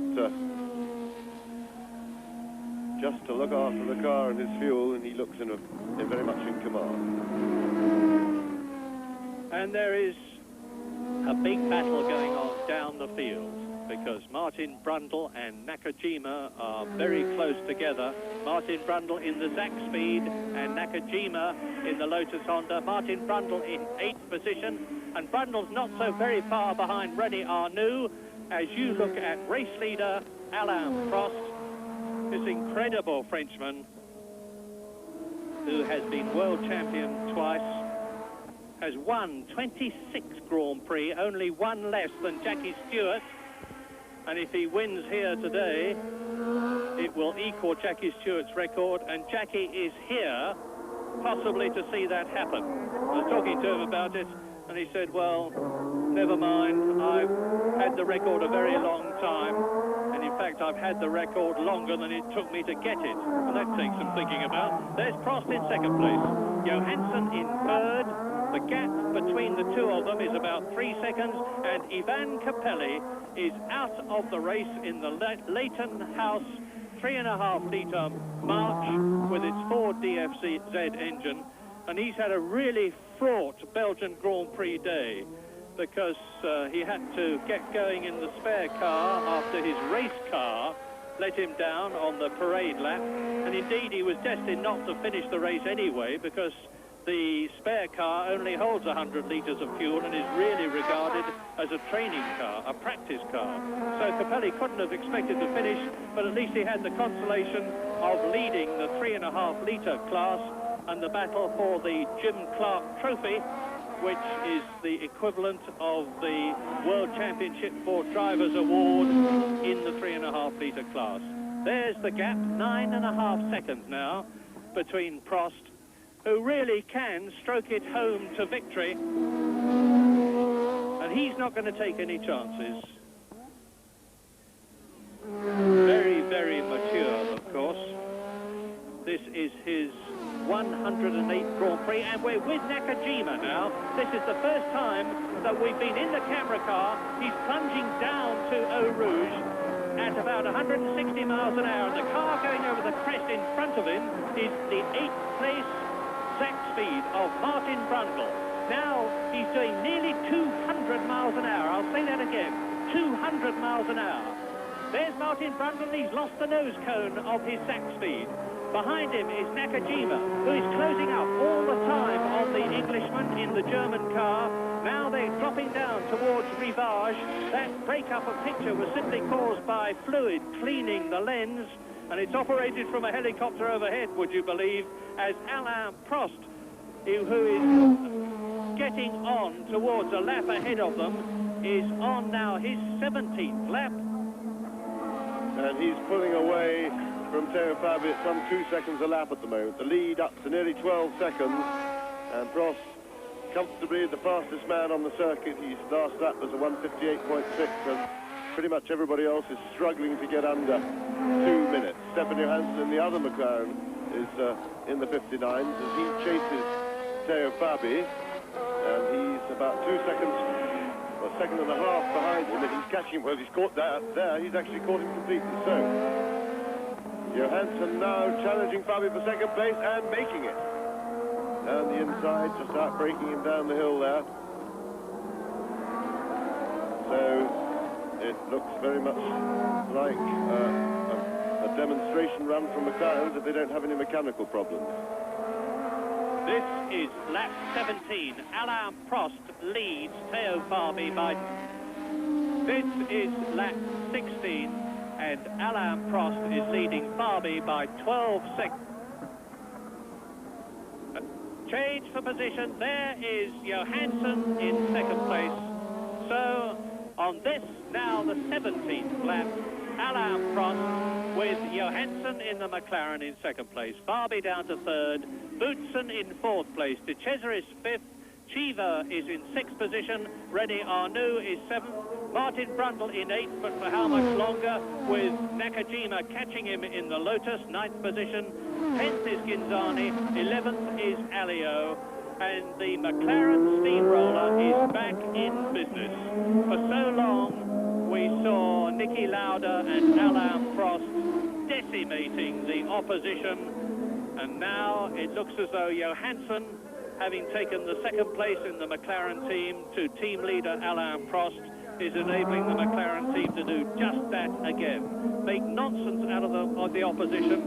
just to look after the car and his fuel, and he looks in very much in command. And there is a big battle going on down the field, because Martin Brundle and Nakajima are very close together. Martin Brundle in the Zack Speed and Nakajima in the Lotus Honda. Martin Brundle in 8th position, and Brundle's not so very far behind René Arnoux. As you look at race leader Alain Prost, this incredible Frenchman who has been world champion twice, has won 26 Grand Prix, only one less than Jackie Stewart. And if he wins here today, it will equal Jackie Stewart's record, and Jackie is here possibly to see that happen. I was talking to him about it, and he said, well, never mind, I've had the record a very long time, and in fact I've had the record longer than it took me to get it, and that takes some thinking about. There's Prost in second place, Johansson in third. The gap between the two of them is about 3 seconds, and Ivan Capelli is out of the race in the Leighton House 3.5-litre March with its Ford DFZ engine, and he's had a really fraught Belgian Grand Prix day because he had to get going in the spare car after his race car let him down on the parade lap, and indeed he was destined not to finish the race anyway because the spare car only holds 100 litres of fuel and is really regarded as a training car, a practice car. So Capelli couldn't have expected to finish, but at least he had the consolation of leading the 3.5-litre class and the battle for the Jim Clark Trophy, which is the equivalent of the World Championship for Drivers Award in the 3.5-litre class. There's the gap, 9.5 seconds now between Prost, who really can stroke it home to victory, and he's not going to take any chances. Very, very mature, of course. This is his 108th Grand Prix, and we're with Nakajima now. This is the first time that we've been in the camera car. He's plunging down to Eau Rouge at about 160 miles an hour, and the car going over the crest in front of him is the 8th place exact speed of Martin Brundle. Now he's doing nearly 200 miles an hour. I'll say that again, 200 miles an hour. There's Martin Brundle. He's lost the nose cone of his sack speed. Behind him is Nakajima, who is closing up all the time on the Englishman in the German car. Now they're dropping down towards Rivage. That breakup of picture was simply caused by fluid cleaning the lens, and it's operated from a helicopter overhead, would you believe, as Alain Prost, who is getting on towards a lap ahead of them, is on now his 17th lap. And he's pulling away from Theo Fabi at some 2 seconds a lap at the moment. The lead up to nearly 12 seconds, and Prost comfortably the fastest man on the circuit. His last lap was a 1:58.6, and pretty much everybody else is struggling to get under 2 minutes. Stefan Johansson in the other McLaren is in the 59s as he chases Theo Fabi, and he's about 2 seconds, or a second and a half behind him, and he's catching him. Well, he's caught there. He's actually caught him completely. So Johansson now challenging Fabi for second place and making it. Down the inside, just out breaking him down the hill there. So it looks very much like a demonstration run from McLaren if they don't have any mechanical problems. This is lap 17. Alain Prost leads Theo Fabi by... This is lap 16, and Alain Prost is leading Fabi by 12 seconds. Change for position. There is Johansson in second place. So on this, now the 17th lap, Alain Prost with Johansson in the McLaren in second place. Fabi down to third. Boutsen in fourth place. De Cesaris fifth. Cheever is in sixth position. René Arnoux is seventh. Martin Brundle in eighth, but for how much longer, with Nakajima catching him in the Lotus, ninth position. 10th is Ginzani, 11th is Alio, and the McLaren steamroller is back in business. For so long, we saw Niki Lauda and Alain Prost decimating the opposition, and now it looks as though Johansson, having taken the second place in the McLaren team to team leader Alain Prost, is enabling the McLaren team to do just that again. Make nonsense out of the opposition.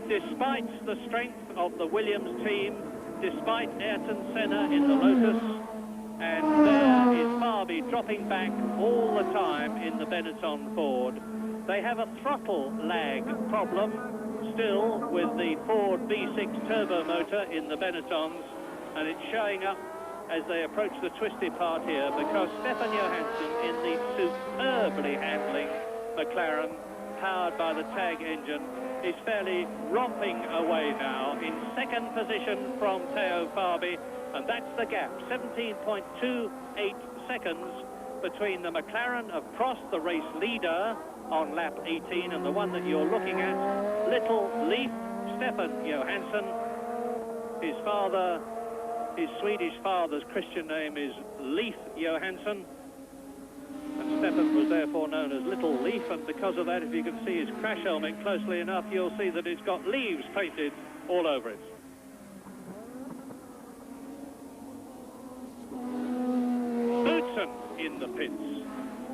Despite the strength of the Williams team, despite Ayrton Senna in the Lotus, and there is Fabi dropping back all the time in the Benetton Ford. They have a throttle lag problem still with the Ford V6 turbo motor in the Benettons, and it's showing up as they approach the twisty part here, because Stefan Johansson in the superbly handling McLaren, powered by the TAG engine, is fairly romping away now in second position from Theo Fabi, and that's the gap, 17.28 seconds between the McLaren of Prost, the race leader, on lap 18, and the one that you're looking at, Little Leaf, Stefan Johansson. His father, his Swedish father's Christian name is Leif Johansson, and Stefan was therefore known as Little Leaf, and because of that, if you can see his crash helmet closely enough, you'll see that it's got leaves painted all over it. Boutsen in the pits.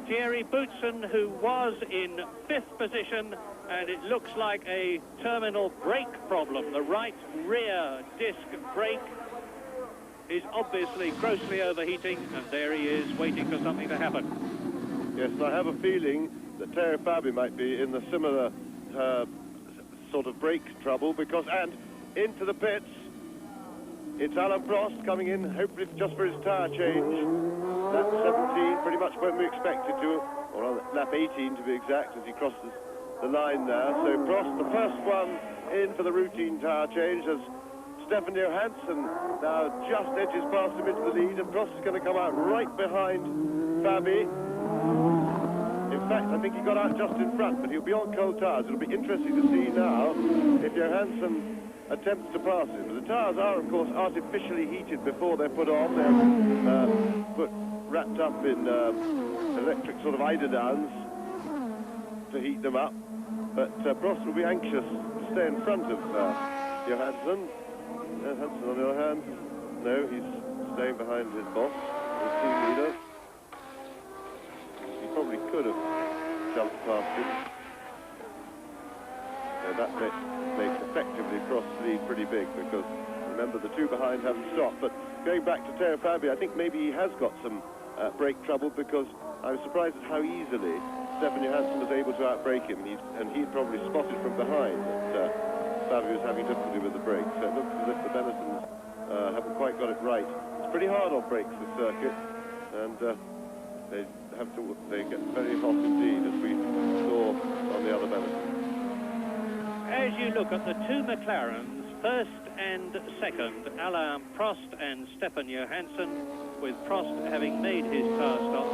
Thierry Boutsen, who was in 5th position, and it looks like a terminal brake problem. The right rear disc brake is obviously grossly overheating, and there he is waiting for something to happen. Yes, and I have a feeling that Theo Fabi might be in the similar sort of brake trouble, because, and into the pits, it's Alain Prost coming in, hopefully just for his tyre change. Lap 17, pretty much when we expected to, or on lap 18 to be exact, as he crosses the line there. So Prost, the first one in for the routine tyre change, as Stefan Johansson now just edges past him into the lead, and Prost is going to come out right behind Fabi. In fact, I think he got out just in front, but he'll be on cold tyres. It'll be interesting to see now if Johansson attempts to pass him. The tyres are, of course, artificially heated before they're put on. They're wrapped up in electric sort of eiderdowns to heat them up. But Prost will be anxious to stay in front of Johansson. Johansson, on the other hand, no, he's staying behind his boss, his team leader. He probably could have jumped past him. So that makes effectively Prost's lead pretty big, because remember, the two behind haven't stopped. But going back to Theo Fabi, I think maybe he has got some brake trouble, because I was surprised at how easily Stefan Johansson was able to outbrake him, and he'd probably spotted from behind that Fabi was having difficulty with the brakes. So it looks as if the Benisons haven't quite got it right. It's pretty hard on brakes, this circuit, and they get very hot indeed, as we saw on the other Benisons. As you look at the two McLarens, first and second, Alain Prost and Stefan Johansson, with Prost having made his tyre stop,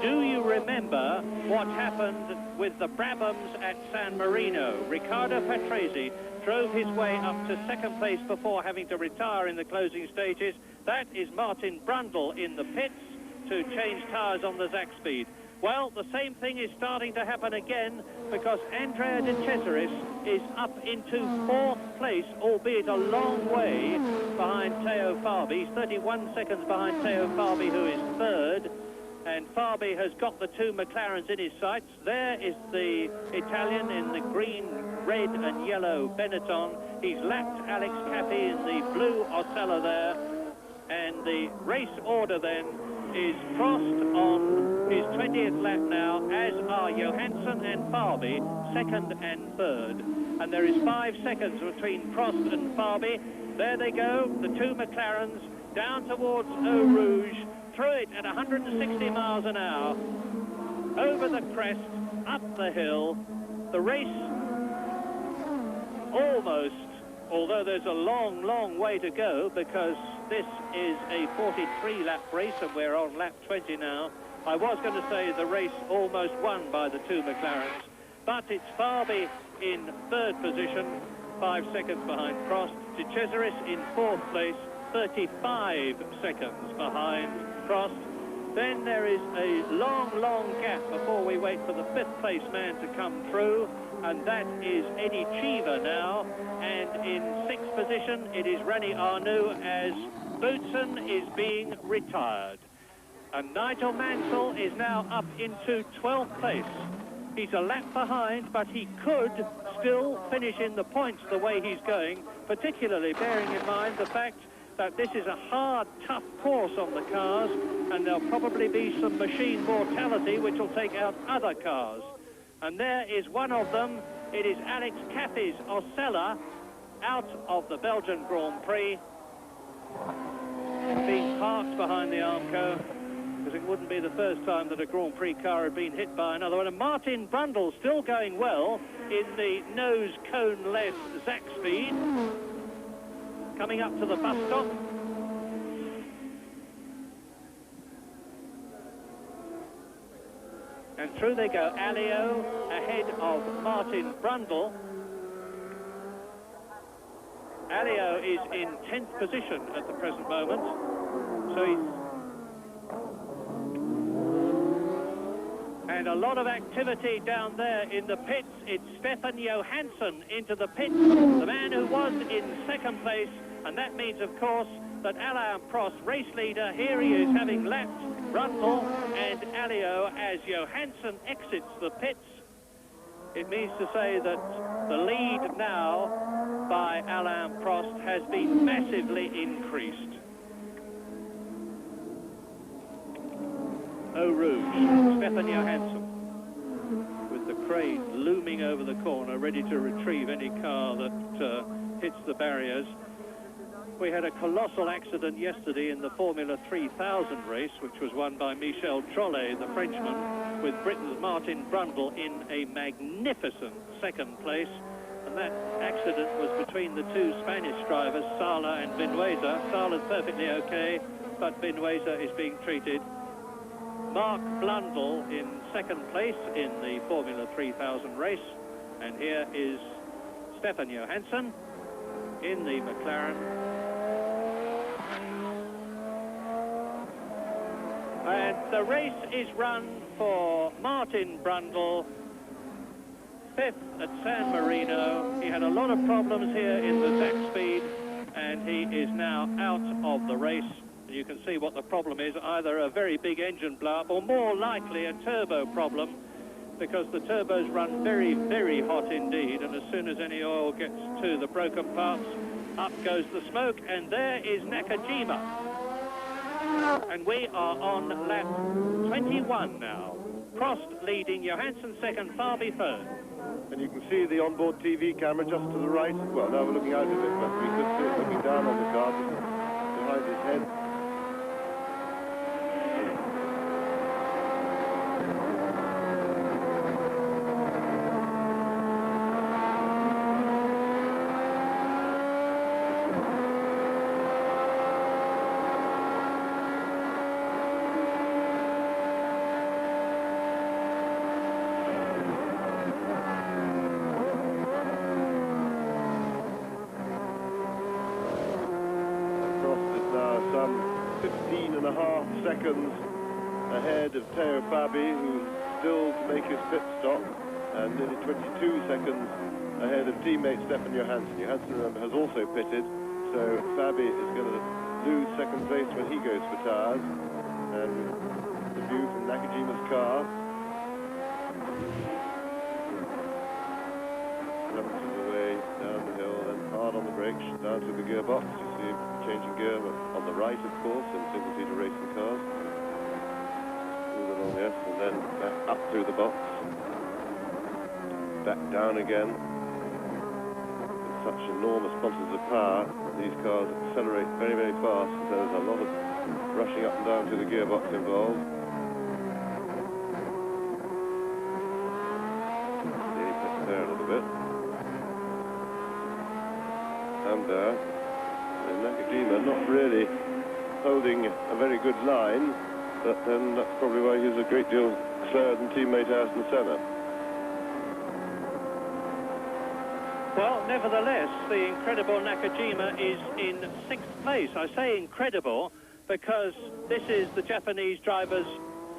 do you remember what happened with the Brabhams at San Marino? Riccardo Patrese drove his way up to second place before having to retire in the closing stages. That is Martin Brundle in the pits to change tyres on the Zach Speed. Well, the same thing is starting to happen again, because Andrea De Cesaris is up into 4th place, albeit a long way behind Theo Fabi. He's 31 seconds behind Theo Fabi, who is 3rd. And Fabi has got the two McLarens in his sights. There is the Italian in the green, red and yellow Benetton. He's lapped Alex Caffey in the blue Osella there. And the race order then is Prost on his 20th lap now, as are Johansson and Fabi, 2nd and 3rd. And there is 5 seconds between Prost and Fabi. There they go, the two McLarens, down towards Eau Rouge, through it at 160 miles an hour, over the crest, up the hill. The race almost, although there's a long, long way to go, because this is a 43-lap race and we're on lap 20 now. I was going to say the race almost won by the two McLarens, but it's Fabi in 3rd position, 5 seconds behind Prost. De Cesaris in 4th place, 35 seconds behind Prost. Then there is a long, long gap before we wait for the 5th place man to come through, and that is Eddie Cheever now. And in 6th position, it is René Arnoux, as Boutsen is being retired. And Nigel Mansell is now up into 12th place. He's a lap behind, but he could still finish in the points the way he's going, particularly bearing in mind the fact that this is a hard, tough course on the cars, and there'll probably be some machine mortality which will take out other cars. And there is one of them. It is Alex Caffey's Osella, out of the Belgian Grand Prix. been parked behind the Armco, because it wouldn't be the first time that a Grand Prix car had been hit by another one. And Martin Brundle still going well in the nose cone-less Zach speed, coming up to the bus stop. And through they go. Alio ahead of Martin Brundle. Alio is in 10th position at the present moment. So he's... And a lot of activity down there in the pits. It's Stefan Johansson into the pits, the man who was in second place. And that means, of course, that Alain Prost, race leader, here he is, having lapped Brundle and Alio as Johansson exits the pits. It means to say that the lead now by Alain Prost has been massively increased. Eau Rouge, Stefan Johansson, with the crane looming over the corner, ready to retrieve any car that hits the barriers. We had a colossal accident yesterday in the Formula 3000 race, which was won by Michel Trollet, the Frenchman, with Britain's Martin Brundle in a magnificent second place. And that accident was between the two Spanish drivers, Sala and Vinuesa. Sala's perfectly okay, but Vinuesa is being treated. Mark Blundell in second place in the Formula 3000 race. And here is Stefan Johansson in the McLaren. And the race is run for Martin Brundle, 5th at San Marino. He had a lot of problems here in the Zach speed, and he is now out of the race. You can see what the problem is, either a very big engine blow-up or more likely a turbo problem, because the turbos run very, very hot indeed, and as soon as any oil gets to the broken parts, up goes the smoke, and there is Nakajima. And we are on lap 21 now. Prost leading, Johansson second, Farby third. And you can see the onboard TV camera just to the right. Well, now we're looking out of it, but we could see it looking down on the car behind his head. Seconds ahead of Teo Fabi, who's still to make his pit stop, and nearly 22 seconds ahead of teammate Stefan Johansson. Johansson, remember, has also pitted, so Fabi is going to lose second place when he goes for tires. And the view from Nakajima's car. Jumps away down the hill, then hard on the brakes, down to the gearbox. You see him changing gear on the right, of course, in single-seater racing cars. Move along, yes, and then back up through the box. Back down again. With such enormous quantities of power, these cars accelerate very, very fast. So there's a lot of rushing up and down to the gearbox involved. See, puts there a little bit. And Nakajima not really holding a very good line, but then that's probably why he's a great deal slower than teammate Ayrton Senna. Well, nevertheless, the incredible Nakajima is in 6th place. I say incredible because this is the Japanese driver's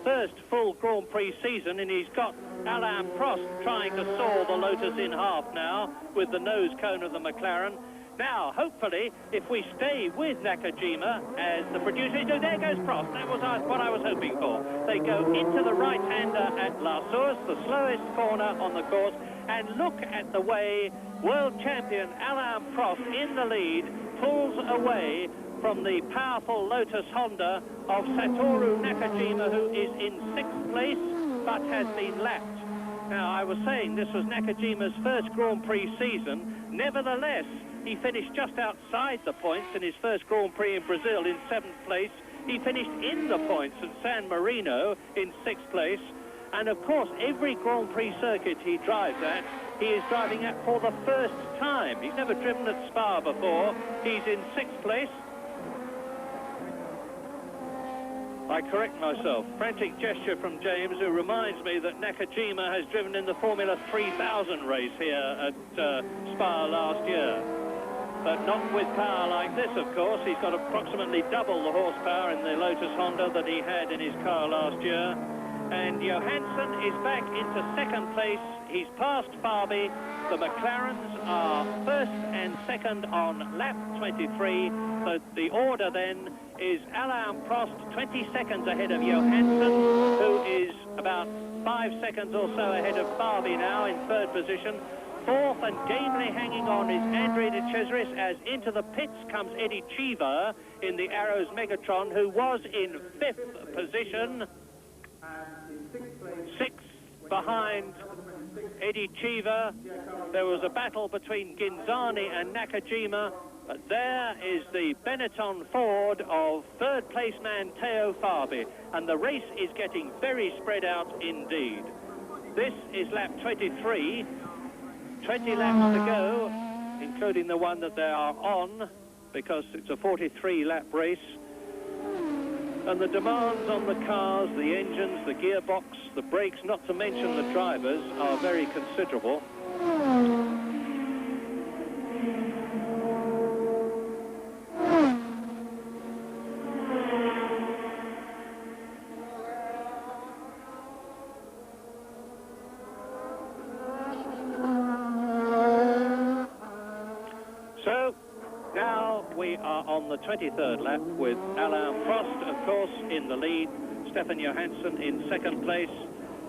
first full Grand Prix season, and he's got Alain Prost trying to saw the Lotus in half now with the nose cone of the McLaren. Now, hopefully, if we stay with Nakajima, as the producers do, there goes Prost. That was what I was hoping for. They go into the right-hander at La Source, the slowest corner on the course, and look at the way world champion Alain Prost in the lead pulls away from the powerful Lotus Honda of Satoru Nakajima, who is in 6th place, but has been lapped. Now, I was saying this was Nakajima's first Grand Prix season. Nevertheless, he finished just outside the points in his first Grand Prix in Brazil in 7th place. He finished in the points at San Marino in 6th place. And of course, every Grand Prix circuit he drives at, he is driving at for the first time. He's never driven at Spa before. He's in 6th place. I correct myself. Frantic gesture from James, who reminds me that Nakajima has driven in the Formula 3000 race here at Spa last year. But not with power like this, of course. He's got approximately double the horsepower in the Lotus Honda that he had in his car last year. And Johansson is back into 2nd place. He's passed Fabi. The McLarens are 1st and 2nd on lap 23. So the order then is Alain Prost 20 seconds ahead of Johansson, who is about 5 seconds or so ahead of Fabi now in 3rd position. 4th and gamely hanging on is Andrea de Cesaris, as into the pits comes Eddie Cheever in the Arrows Megatron, who was in 5th position. 6th behind Eddie Cheever. There was a battle between Ginzani and Nakajima, but there is the Benetton Ford of 3rd place man Teo Fabi, and the race is getting very spread out indeed. This is lap 23, 20 laps to go, including the one that they are on, because it's a 43 lap race. And the demands on the cars, the engines, the gearbox, the brakes, not to mention the drivers, are very considerable. So, now we are on the 23rd lap with Alain Prost, of course, in the lead. Stefan Johansson in 2nd place,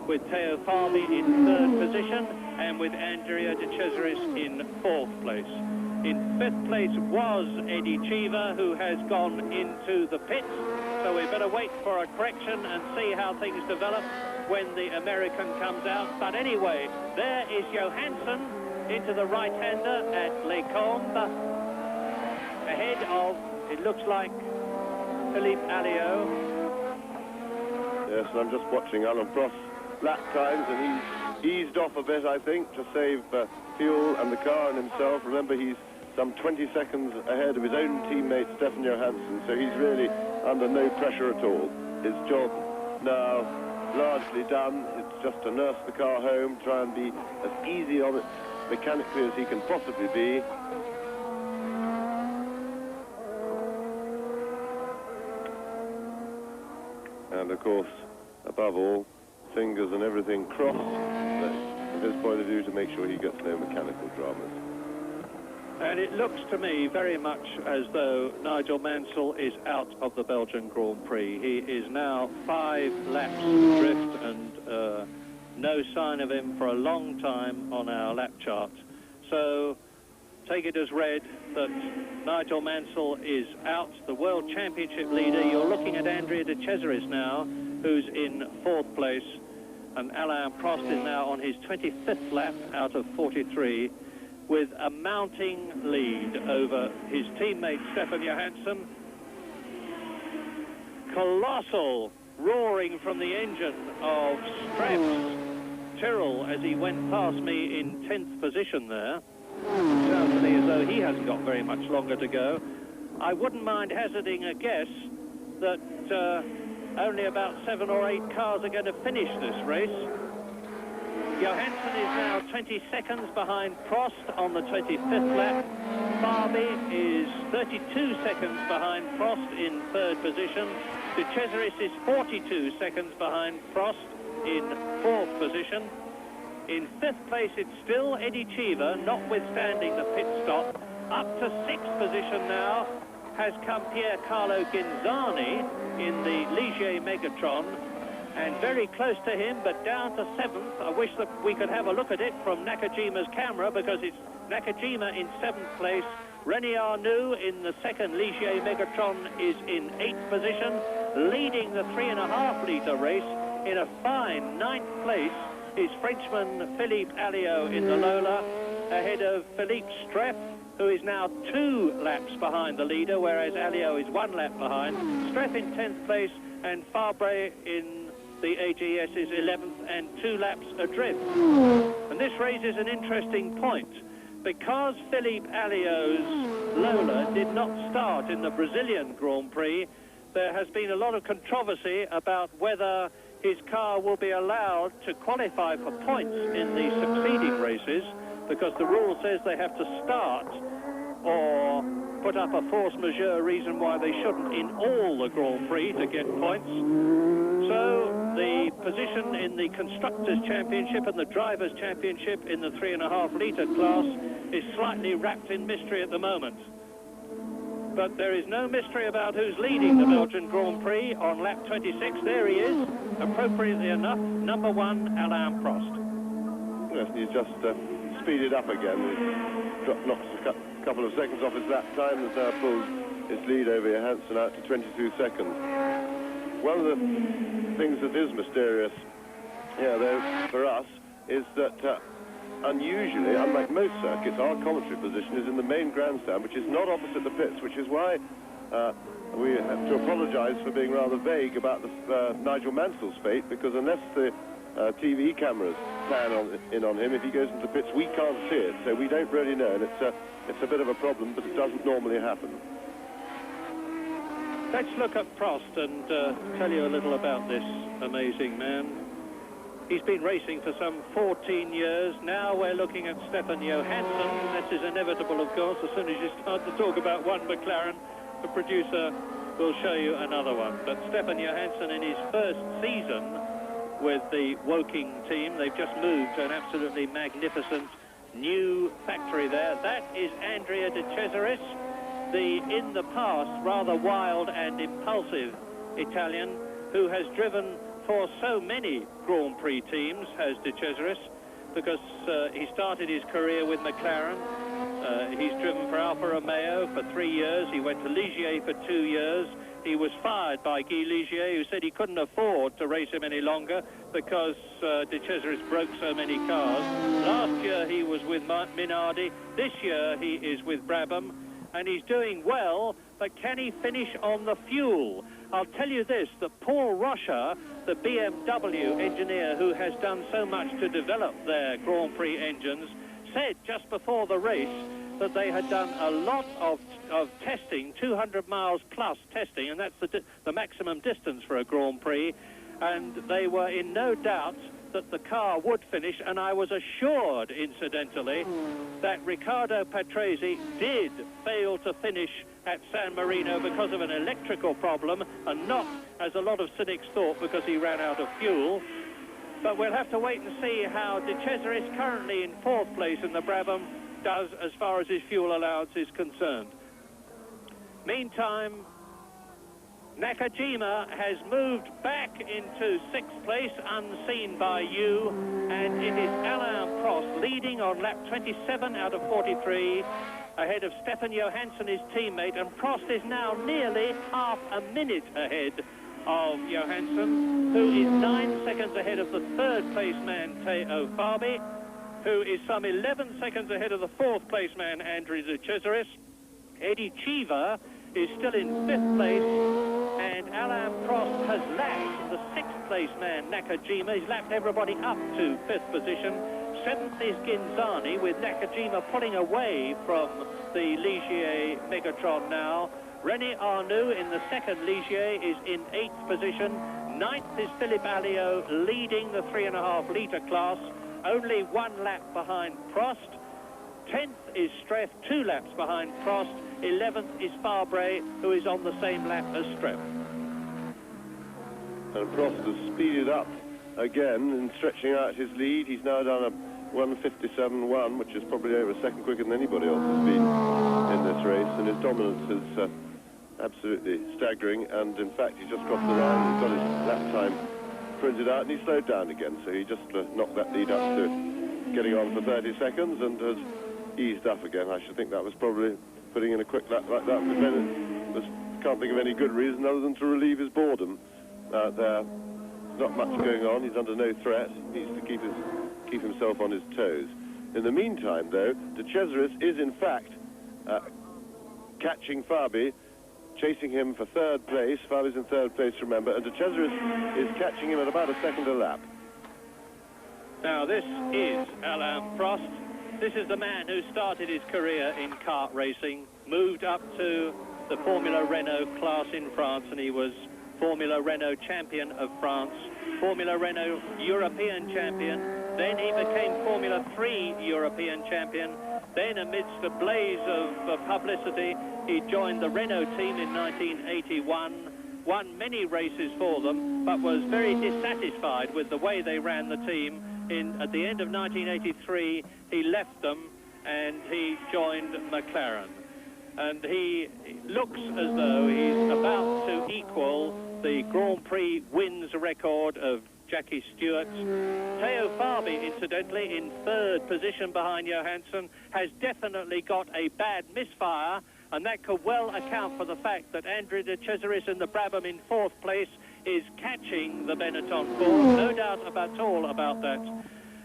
with Teo Fabi in 3rd position, and with Andrea de Cesaris in 4th place. In 5th place was Eddie Cheever, who has gone into the pits, so we better wait for a correction and see how things develop when the American comes out. But anyway, there is Johansson into the right-hander at Les Combes, ahead of, it looks like, Philippe Alliot. Yes, and I'm just watching Alain Prost's lap times, and he's eased off a bit, I think, to save fuel and the car and himself. Remember, he's some 20 seconds ahead of his own teammate, Stefan Johansson, so he's really under no pressure at all. His job now largely done. It's just to nurse the car home, try and be as easy on it mechanically as he can possibly be. And of course, above all, fingers and everything crossed, from his point of view, to make sure he gets no mechanical dramas. And it looks to me very much as though Nigel Mansell is out of the Belgian Grand Prix. He is now 5 laps adrift, and no sign of him for a long time on our lap chart. So take it as read that Nigel Mansell is out, the World Championship leader. You're looking at Andrea de Cesaris now, who's in 4th place, and Alain Prost is now on his 25th lap out of 43, with a mounting lead over his teammate Stefan Johansson. Colossal roaring from the engine of Streff's Tyrrell as he went past me in 10th position there. Sounds to me as though he hasn't got very much longer to go. I wouldn't mind hazarding a guess that only about 7 or 8 cars are going to finish this race. Johansson is now 20 seconds behind Prost on the 25th lap. Fabi is 32 seconds behind Prost in 3rd position. De Cesaris is 42 seconds behind Prost in 4th position. In 5th place, it's still Eddie Cheever, notwithstanding the pit stop. Up to 6th position now has come Pier Carlo Ginzani in the Ligier Megatron, and very close to him, but down to 7th. I wish that we could have a look at it from Nakajima's camera, because it's Nakajima in 7th place. René Arnoux in the 2nd Ligier Megatron is in 8th position, leading the 3.5 litre race in a fine 9th place is Frenchman Philippe Alliot in the Lola, ahead of Philippe Streff, who is now 2 laps behind the leader, whereas Alliot is 1 lap behind. Streff in 10th place, and Fabre in the AGS is 11th and 2 laps adrift. And this raises an interesting point. Because Philippe Alliot's Lola did not start in the Brazilian Grand Prix, there has been a lot of controversy about whether his car will be allowed to qualify for points in the succeeding races, because the rule says they have to start or put up a force majeure reason why they shouldn't in all the Grand Prix to get points. So the position in the Constructors' Championship and the Drivers' Championship in the 3.5 litre class is slightly wrapped in mystery at the moment. But there is no mystery about who's leading the Belgian Grand Prix on lap 26. There he is, appropriately enough, number 1, Alain Prost. Yes, and he's just speeded up again. He's knocked a couple of seconds off his lap time, and now pulled his lead over Johansson out to 22 seconds. One of the things that is mysterious, though, for us, is that unusually, unlike most circuits, our commentary position is in the main grandstand, which is not opposite the pits, which is why we have to apologise for being rather vague about the Nigel Mansell's fate, because unless the TV cameras pan in on him, if he goes into the pits, we can't see it, so we don't really know, and it's a bit of a problem, but it doesn't normally happen. Let's look at Prost and tell you a little about this amazing man. He's been racing for some 14 years. Now we're looking at Stefan Johansson. This is inevitable, of course. As soon as you start to talk about one McLaren, the producer will show you another one. But Stefan Johansson, in his first season with the Woking team, they've just moved to an absolutely magnificent new factory there. That is Andrea De Cesaris, the, in the past, rather wild and impulsive Italian who has driven for so many Grand Prix teams, has De Cesaris, because he started his career with McLaren. He's driven for Alfa Romeo for 3 years. He went to Ligier for 2 years. He was fired by Guy Ligier, who said he couldn't afford to race him any longer because De Cesaris broke so many cars. Last year he was with Minardi. This year he is with Brabham, and he's doing well, but can he finish on the fuel? I'll tell you this, that Paul Rocha, the BMW engineer who has done so much to develop their Grand Prix engines, said just before the race that they had done a lot of testing, 200 miles plus testing, and that's the maximum distance for a Grand Prix, and they were in no doubt that the car would finish, and I was assured, incidentally, that Riccardo Patrese did fail to finish at San Marino because of an electrical problem, and not, as a lot of cynics thought, because he ran out of fuel. But we'll have to wait and see how De Cesaris, currently in 4th place in the Brabham, does as far as his fuel allowance is concerned. Meantime, Nakajima has moved back into 6th place, unseen by you, and it is Alain Prost leading on lap 27 out of 43, ahead of Stefan Johansson, his teammate, and Prost is now nearly half a minute ahead of Johansson, who is 9 seconds ahead of the 3rd place man, Teo Fabi, who is some 11 seconds ahead of the 4th place man, Andrea De Cesaris. Eddie Cheever is still in 5th place, and Alain Prost has lapped the 6th place man, Nakajima. He's lapped everybody up to 5th position. 7th is Ginzani, with Nakajima pulling away from the Ligier Megatron now. René Arnoux in the 2nd Ligier is in 8th position. 9th is Philippe Alliot, leading the 3.5 litre class, only 1 lap behind Prost. 10th is Streff, 2 laps behind Prost. 11th is Fabre, who is on the same lap as Streff. And Prost has speeded up again and stretching out his lead. He's now done a 1:57.1, which is probably over a second quicker than anybody else has been in this race, and his dominance is absolutely staggering. And in fact, he just crossed the line, he's got his lap time printed out, and he slowed down again, so he just knocked that lead up to getting on for 30 seconds and has eased up again. I should think that was probably putting in a quick lap like that, but then can't think of any good reason other than to relieve his boredom out there not much going on. He's under no threat. He needs to keep himself on his toes. In the meantime, though, De Cesaris is in fact catching Fabi, chasing him for third place. Fabi's in third place, remember, and De Cesaris is catching him at about a second a lap. Now, this is Alain Prost. This is the man who started his career in kart racing, moved up to the Formula Renault class in France, and he was Formula Renault champion of France, Formula Renault European champion, then he became Formula 3 European champion. Then, amidst a blaze of publicity, he joined the Renault team in 1981, won many races for them, but was very dissatisfied with the way they ran the team. At the end of 1983, he left them and he joined McLaren. And he looks as though he's about to equal the Grand Prix wins record of Jackie Stewart. Theo Fabi, incidentally, in third position behind Johansson, has definitely got a bad misfire, and that could well account for the fact that Andrea De Cesaris in the Brabham in fourth place is catching the Benetton Ford. No doubt at all about that.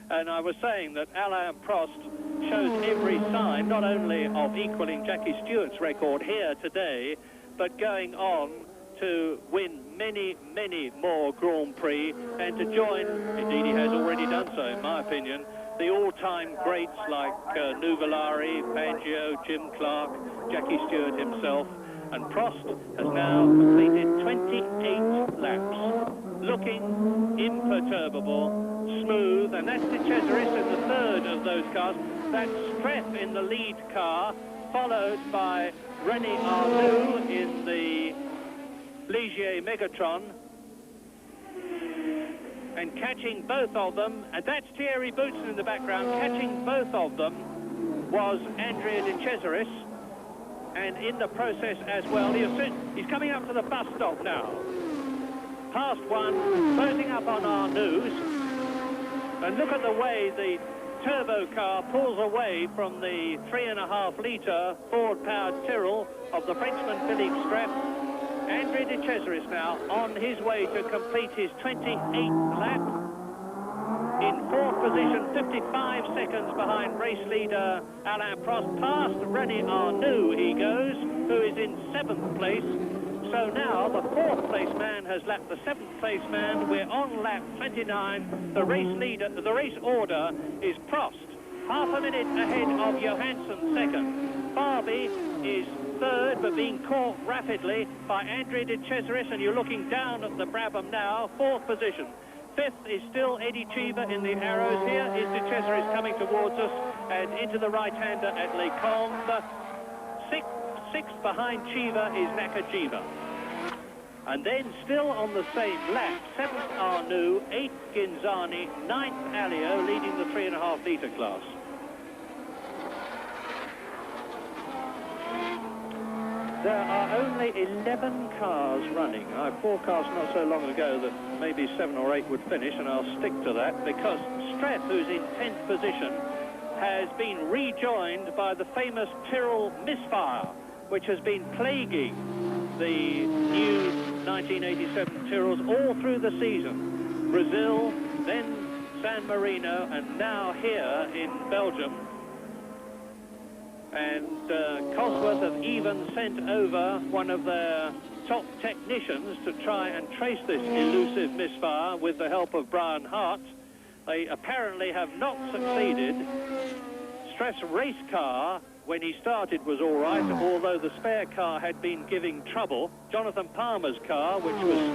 And I was saying that Alain Prost shows every sign not only of equaling Jackie Stewart's record here today, but going on to win many, many more Grand Prix and to join, indeed he has already done so in my opinion, the all-time greats like Nuvolari, Fangio, Jim Clark, Jackie Stewart himself. And Prost has now completed 28 laps, looking imperturbable, smooth, and that's De Cesaris in the third of those cars. That's Streff in the lead car, followed by René Arnoux in the Ligier Megatron, and catching both of them, and that's Thierry Boutsen in the background, catching both of them was Andrea De Cesaris. And in the process as well, he's coming up to the bus stop now. Past one, closing up on Arnoux. And look at the way the turbo car pulls away from the 3.5-litre Ford-powered Tyrrell of the Frenchman Philippe Streff. Andrea De Cesaris now on his way to complete his 28th lap. In fourth position, 55 seconds behind race leader Alain Prost. Past René Arnoux he goes, who is in seventh place. So now the fourth place man has lapped the seventh place man. We're on lap 29. The race leader, the race order is Prost, half a minute ahead of Johansson second. Fabi is third, but being caught rapidly by Andrea De Cesaris, and you're looking down at the Brabham now, fourth position. Fifth is still Eddie Cheever in the arrows. Here is De Cesaris coming towards us and into the right-hander at Les Combes. Sixth behind Cheever is Nakajima. And then still on the same lap, seventh Arnoux, eighth Ginzani, ninth Alio leading the 3.5-litre class. There are only 11 cars running. I forecast not so long ago that maybe 7 or 8 would finish, and I'll stick to that because Streff, who's in 10th position, has been rejoined by the famous Tyrrell misfire, which has been plaguing the new 1987 Tyrrells all through the season. Brazil, then San Marino, and now here in Belgium. And Cosworth have even sent over one of their top technicians to try and trace this elusive misfire with the help of Brian Hart. They apparently have not succeeded. Streff's race car, when he started, was all right, although the spare car had been giving trouble. Jonathan Palmer's car, which was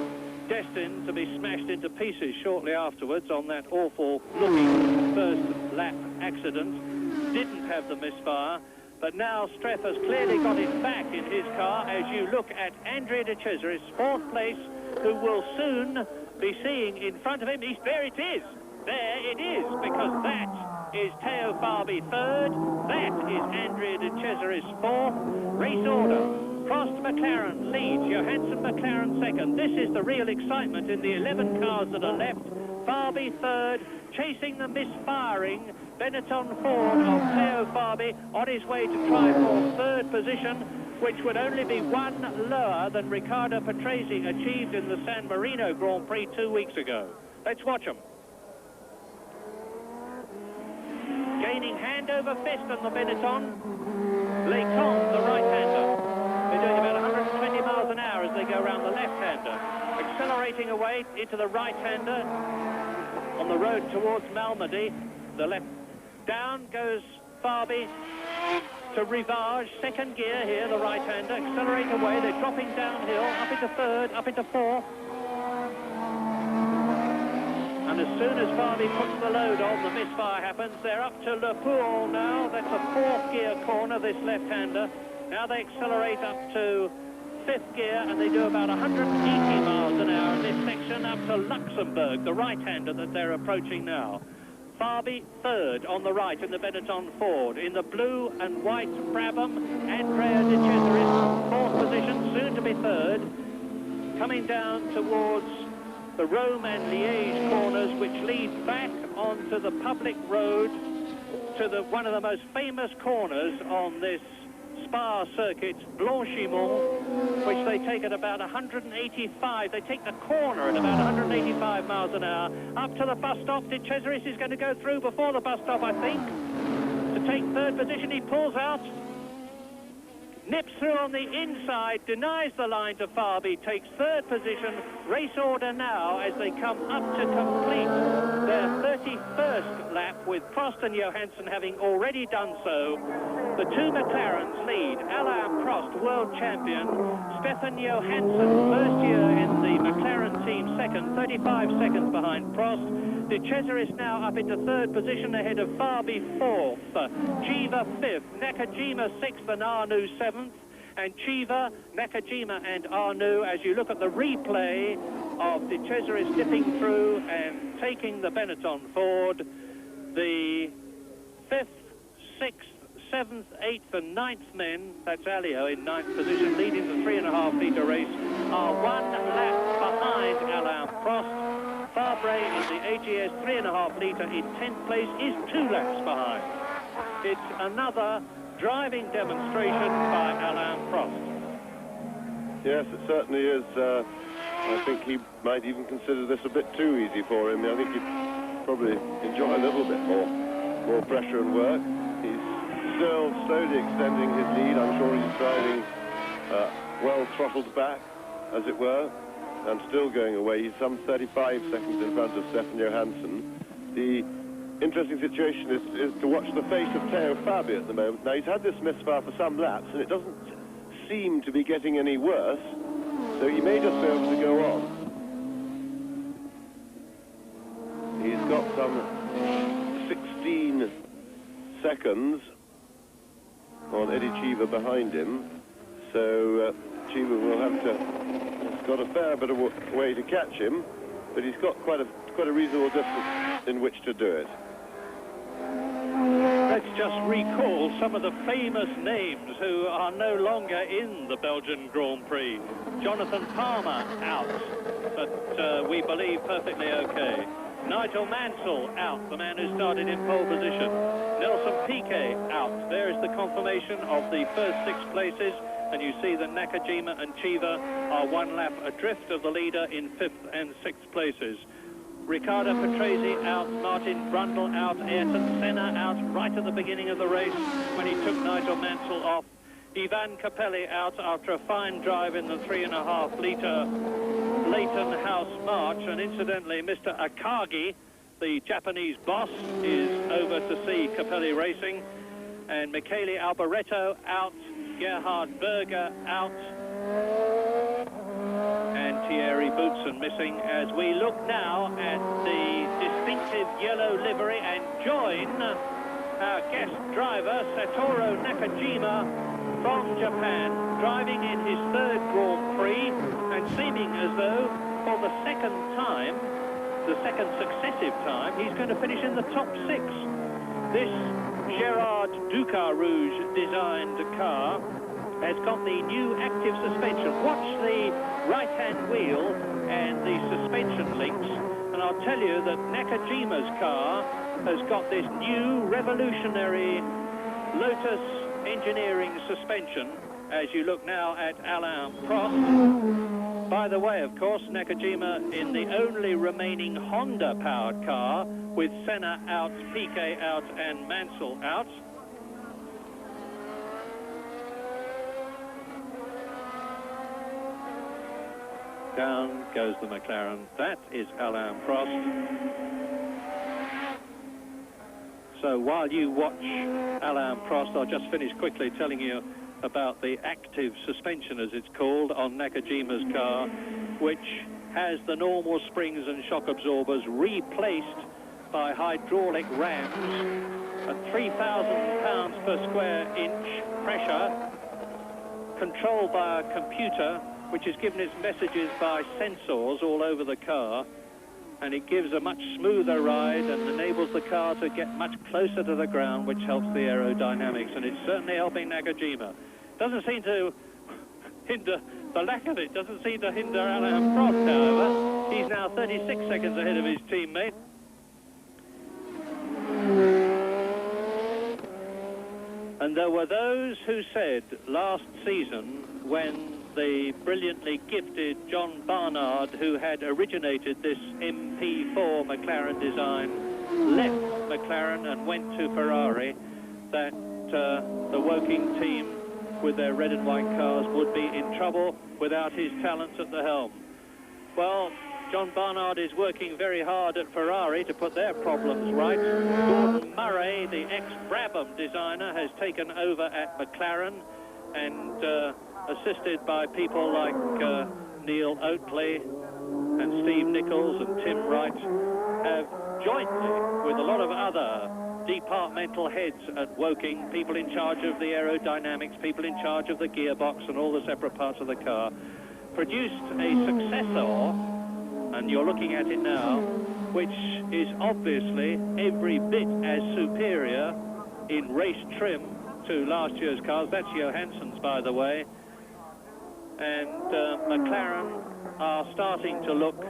destined to be smashed into pieces shortly afterwards on that awful-looking first lap accident, didn't have the misfire. But now Streff has clearly got it back in his car as you look at Andrea De Cesaris, fourth place, who will soon be seeing in front of him. There it is. There it is, because that is Theo Fabi third. That is Andrea De Cesaris fourth. Race order. Prost McLaren leads, Johansson McLaren second. This is the real excitement in the 11 cars that are left. Fabi third, chasing the misfiring Benetton Ford of Theo Fabi on his way to try for third position. which would only be one lower than Riccardo Patrese achieved in the San Marino Grand Prix 2 weeks ago. Let's watch them. Gaining hand over fist on the Benetton. Lecombe, the right-hander. They're doing about 120 miles an hour as they go around the left-hander. Accelerating away into the right-hander on the road towards Malmedy. The left. Down goes Fabi to Rivage. Second gear here, the right-hander. Accelerate away. They're dropping downhill, up into third, up into fourth. And as soon as Fabi puts the load on, the misfire happens. They're up to Le Poul now. That's a fourth gear corner, this left-hander. Now they accelerate up to fifth gear, and they do about 180 miles an hour in this section up to Luxembourg, the right-hander that they're approaching now. Fabi third on the right in the Benetton Ford. In the blue and white Brabham, Andrea De Cesaris, fourth position, soon to be third. Coming down towards the Rome and Liège corners, which lead back onto the public road to one of the most famous corners on this Spa circuit, Blanchimont, which they take at about 185. They take the corner at about 185 miles an hour. Up to the bus stop. De Cesaris is going to go through before the bus stop, I think, to take third position. He pulls out, nips through on the inside, denies the line to Fabi, takes third position. Race order now as they come up to complete their 31st lap, with Prost and Johansson having already done so. The two McLarens lead. Alain Prost, world champion. Stefan Johansson, first year in the McLaren team, second, 35 seconds behind Prost. De Cesaris now up into third position ahead of Fabi, fourth. Chiva, fifth. Nakajima, sixth, and Arnoux, seventh. And Chiva, Nakajima, and Arnoux, as you look at the replay of De Cesaris dipping through and taking the Benetton Ford, the fifth, sixth, seventh, eighth, and ninth men, that's Alio in ninth position, leading the 3.5-litre race, are 1 lap behind Alain Prost. Fabre in the AGS 3.5-litre in 10th place is 2 laps behind. It's another driving demonstration by Alain Prost. Yes, it certainly is. I think he might even consider this a bit too easy for him. I think he'd probably enjoy a little bit more pressure and work. He's still slowly extending his lead. I'm sure he's driving well throttled back, as it were, and still going away. He's some 35 seconds in front of Stefan Johansson. The interesting situation is to watch the face of Teo Fabi at the moment. Now, he's had this misfire for some laps, and it doesn't seem to be getting any worse, so he may just be able to go on. He's got some 16 seconds on Eddie Chiva behind him, so Chiva will have to, he's got a fair bit of way to catch him, but he's got quite a reasonable distance in which to do it. Let's just recall some of the famous names who are no longer in the Belgian Grand Prix. Jonathan Palmer out, but we believe perfectly okay. Nigel Mansell out, the man who started in pole position. Nelson Piquet out. There is the confirmation of the first 6 places, and you see that Nakajima and Chiva are 1 lap adrift of the leader in 5th and 6th places. Riccardo Patrese out, Martin Brundle out, Ayrton Senna out right at the beginning of the race when he took Nigel Mansell off. Ivan Capelli out after a fine drive in the 3.5-litre Leighton House March, and incidentally Mr. Akagi, the Japanese boss, is over to see Capelli racing, and Michele Alboreto out, Gerhard Berger out, and Thierry Boutsen missing, as we look now at the distinctive yellow livery and join our guest driver Satoru Nakajima from Japan, driving in his 3rd Grand Prix and seeming as though for the second successive time, he's going to finish in the top 6. This Gerard Ducarouge designed car has got the new active suspension. Watch the right-hand wheel and the suspension links, and I'll tell you that Nakajima's car has got this new revolutionary Lotus engineering suspension, as you look now at Alain Prost. By the way, of course, Nakajima in the only remaining Honda-powered car, with Senna out, Piquet out, and Mansell out. Down goes the McLaren. That is Alain Prost. So while you watch Alain Prost, I'll just finish quickly telling you about the active suspension, as it's called, on Nakajima's car, which has the normal springs and shock absorbers replaced by hydraulic rams at 3,000 pounds per square inch pressure, controlled by a computer, which is given its messages by sensors all over the car, and it gives a much smoother ride and enables the car to get much closer to the ground, which helps the aerodynamics, and it's certainly helping Nakajima. Doesn't seem to hinder, the lack of it doesn't seem to hinder Alain Prost, however. He's now 36 seconds ahead of his teammate. And there were those who said last season, when the brilliantly gifted John Barnard, who had originated this MP4 McLaren design, left McLaren and went to Ferrari, that the Woking team with their red and white cars would be in trouble without his talents at the helm. Well, John Barnard is working very hard at Ferrari to put their problems right. Gordon Murray, the ex-Brabham designer, has taken over at McLaren, and assisted by people like Neil Oatley and Steve Nichols and Tim Wright, have jointly with a lot of other departmental heads at Woking, people in charge of the aerodynamics, people in charge of the gearbox and all the separate parts of the car, produced a successor, and you're looking at it now, which is obviously every bit as superior in race trim to last year's cars. That's Johansson's, by the way. And McLaren are starting to look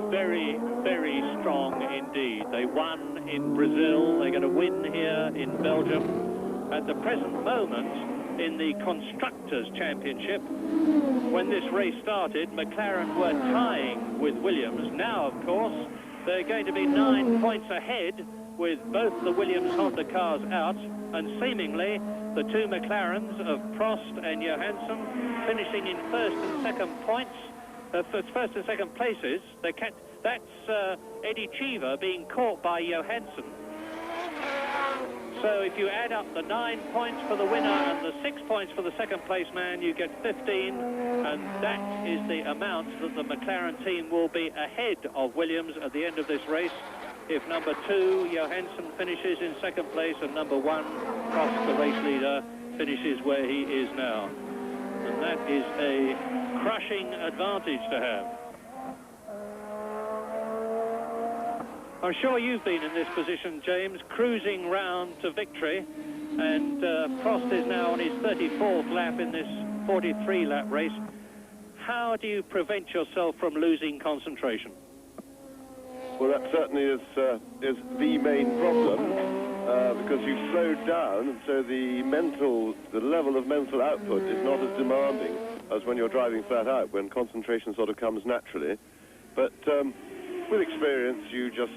very, very strong indeed. They won in Brazil. They're going to win here in Belgium. At the present moment, in the Constructors' Championship, when this race started, McLaren were tying with Williams. Now, of course, they're going to be 9 points ahead with both the Williams Honda cars out, and seemingly the two McLarens of Prost and Johansson finishing in first and second points, first and second places. That's Eddie Cheever being caught by Johansson. So if you add up the 9 points for the winner and the 6 points for the second place man, you get 15, and that is the amount that the McLaren team will be ahead of Williams at the end of this race, if number 2, Johansson, finishes in second place, and number 1, Prost, the race leader, finishes where he is now. And that is a crushing advantage to have. I'm sure you've been in this position, James, cruising round to victory, and Prost is now on his 34th lap in this 43-lap race. How do you prevent yourself from losing concentration? Well, that certainly is the main problem, because you've slowed down, and so the level of mental output is not as demanding as when you're driving flat out, when concentration sort of comes naturally. But with experience, you just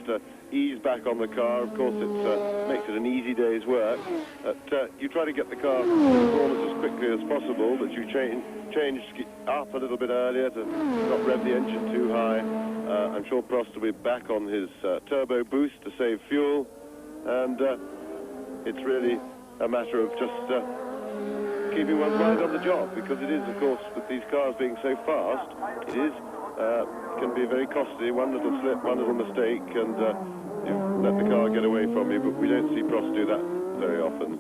ease back on the car. Of course, it makes it an easy day's work. You try to get the car to the corners as quickly as possible, but you change up a little bit earlier to not rev the engine too high. I'm sure Prost will be back on his turbo boost to save fuel, and it's really a matter of just keeping one's mind on the job, because it is, of course, with these cars being so fast, it can be very costly. One little slip, one little mistake, and you let the car get away from you, but we don't see Prost do that very often.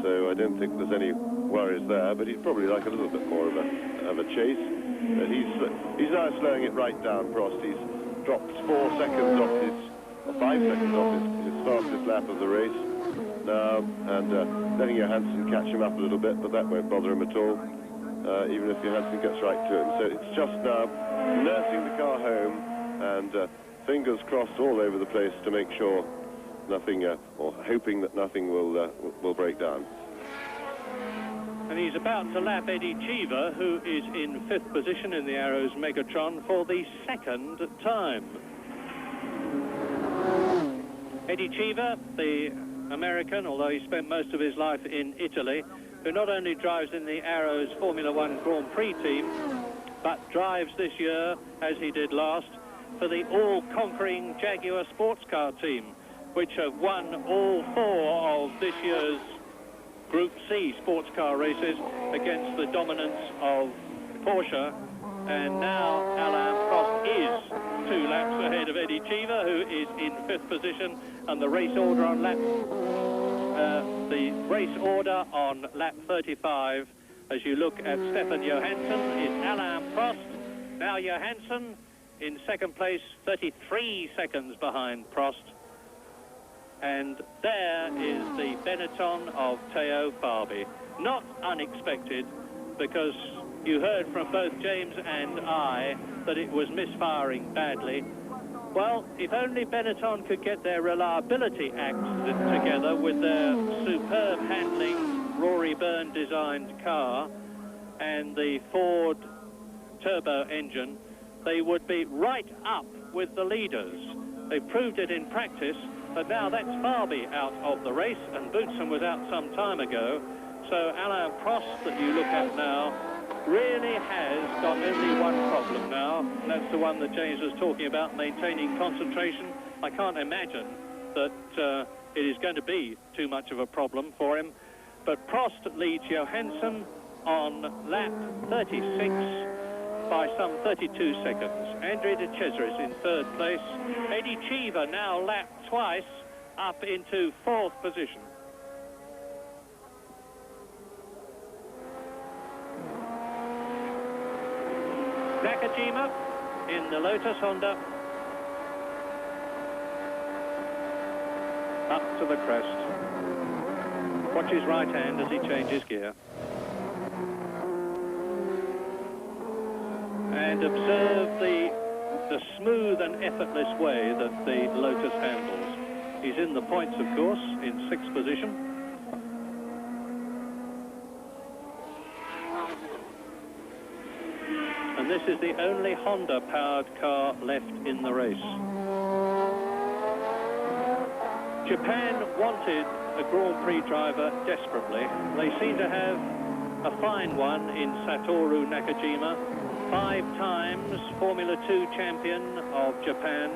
So I don't think there's any worries there, but he'd probably like a little bit more of a chase. He's now slowing it right down, Prost. He's dropped 4 seconds off or 5 seconds off his fastest lap of the race now, and letting Johansson catch him up a little bit, but that won't bother him at all, even if Johansson gets right to him. So it's just now nursing the car home, and fingers crossed all over the place to make sure nothing, or hoping that nothing will break down. And he's about to lap Eddie Cheever, who is in 5th position in the Arrows Megatron for the 2nd time. Eddie Cheever, the American, although he spent most of his life in Italy, who not only drives in the Arrows Formula One Grand Prix team, but drives this year, as he did last, for the all-conquering Jaguar sports car team, which have won all 4 of this year's Group C sports car races against the dominance of Porsche. And now Alain Prost is 2 laps ahead of Eddie Cheever, who is in 5th position. And the race order on lap 35, as you look at Stefan Johansson, is Alain Prost. Now Johansson in 2nd place, 33 seconds behind Prost. And there is the Benetton of Theo Fabi. Not unexpected, because you heard from both James and I that it was misfiring badly. Well, if only Benetton could get their reliability act together with their superb handling Rory Byrne designed car and the Ford turbo engine, they would be right up with the leaders. They proved it in practice, but now that's Fabi out of the race, and Boutsen was out some time ago. So Alain Prost, that you look at now, really has got only one problem now, and that's the one that James was talking about, maintaining concentration. I can't imagine that it is going to be too much of a problem for him. But Prost leads Johansson on lap 36 by some 32 seconds. Andrea De Cesaris in 3rd place. Eddie Cheever now lapped twice up into 4th position. Nakajima in the Lotus Honda up to the crest. Watch his right hand as he changes gear. And observe the smooth and effortless way that the Lotus handles. He's in the points, of course, in 6th position. And this is the only Honda-powered car left in the race. Japan wanted a Grand Prix driver desperately. They seem to have a fine one in Satoru Nakajima, 5 times Formula 2 champion of Japan,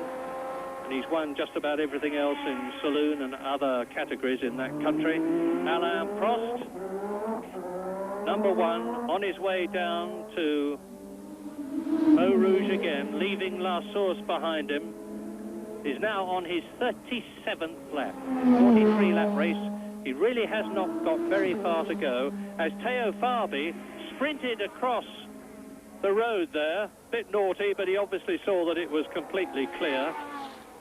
and he's won just about everything else in saloon and other categories in that country. Alain Prost, number 1, on his way down to Eau Rouge again, leaving La Source behind him, is now on his 37th lap, 43-lap race. He really has not got very far to go, as Theo Fabi sprinted across the road there. Bit naughty, but he obviously saw that it was completely clear.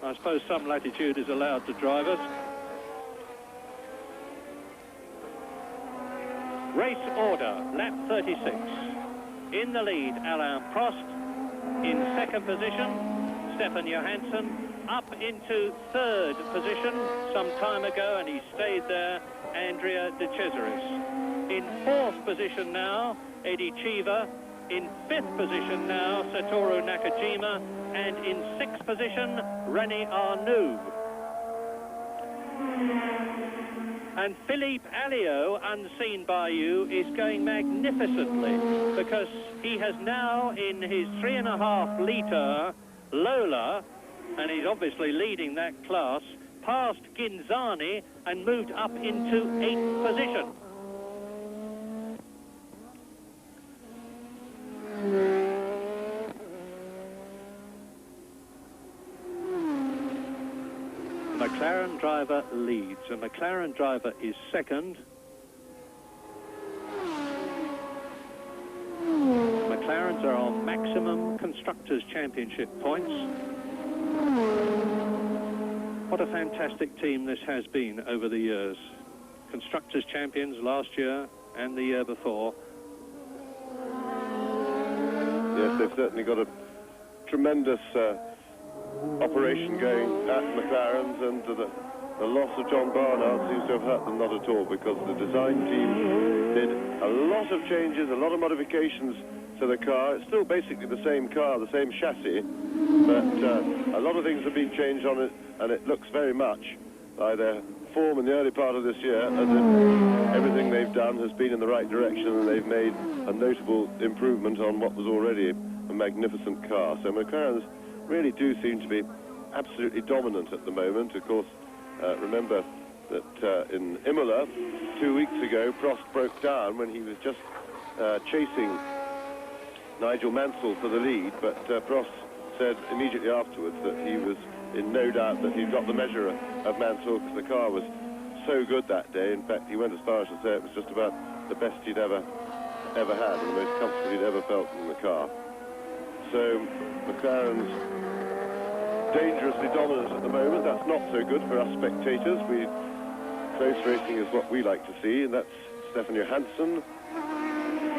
I suppose some latitude is allowed to drivers. Race order, lap 36. In the lead, Alain Prost. In 2nd position, Stefan Johansson. Up into 3rd position some time ago, and he stayed there, Andrea De Cesaris. In 4th position now, Eddie Cheever. In 5th position now, Satoru Nakajima. And in 6th position, René Arnoux. And Philippe Alliot, unseen by you, is going magnificently, because he has now, in his 3.5-litre Lola, and he's obviously leading that class, passed Ginzani and moved up into 8th position. The McLaren driver leads. A McLaren driver is 2nd. McLarens are on maximum Constructors' Championship points. What a fantastic team this has been over the years. Constructors' champions last year and the year before. Yes, they've certainly got a tremendous operation going at McLaren's, and the loss of John Barnard seems to have hurt them not at all, because the design team did a lot of changes, a lot of modifications to the car. It's still basically the same car, the same chassis, but a lot of things have been changed on it, and it looks very much by their form in the early part of this year as if everything they've done has been in the right direction, and they've made a notable improvement on what was already a magnificent car. So McLarens really do seem to be absolutely dominant at the moment. Of course, remember that in Imola 2 weeks ago, Prost broke down when he was just chasing Nigel Mansell for the lead, but Prost said immediately afterwards that he was in no doubt that he'd got the measure of Mansell, because the car was so good that day. In fact, he went as far as to say it was just about the best he'd ever had, and the most comfortable he'd ever felt in the car. So McLaren's dangerously dominant at the moment. That's not so good for us spectators. Close racing is what we like to see, and that's Stefan Johansson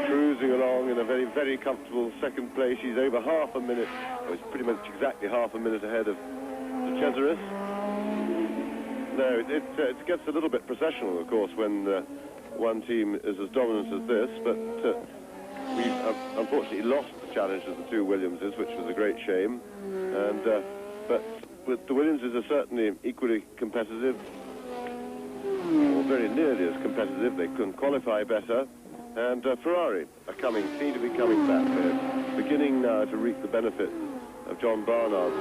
cruising along in a very, very comfortable second place. He's over half a minute, or he's pretty much exactly half a minute ahead of the Cesaris. No, it gets a little bit processional, of course, when one team is as dominant as this, but we've unfortunately lost the challenge of the two Williamses, which was a great shame. And but with the Williamses are certainly equally competitive, or very nearly as competitive. They can qualify better, and Ferrari are seem to be coming back. They're beginning now to reap the benefit of John Barnard's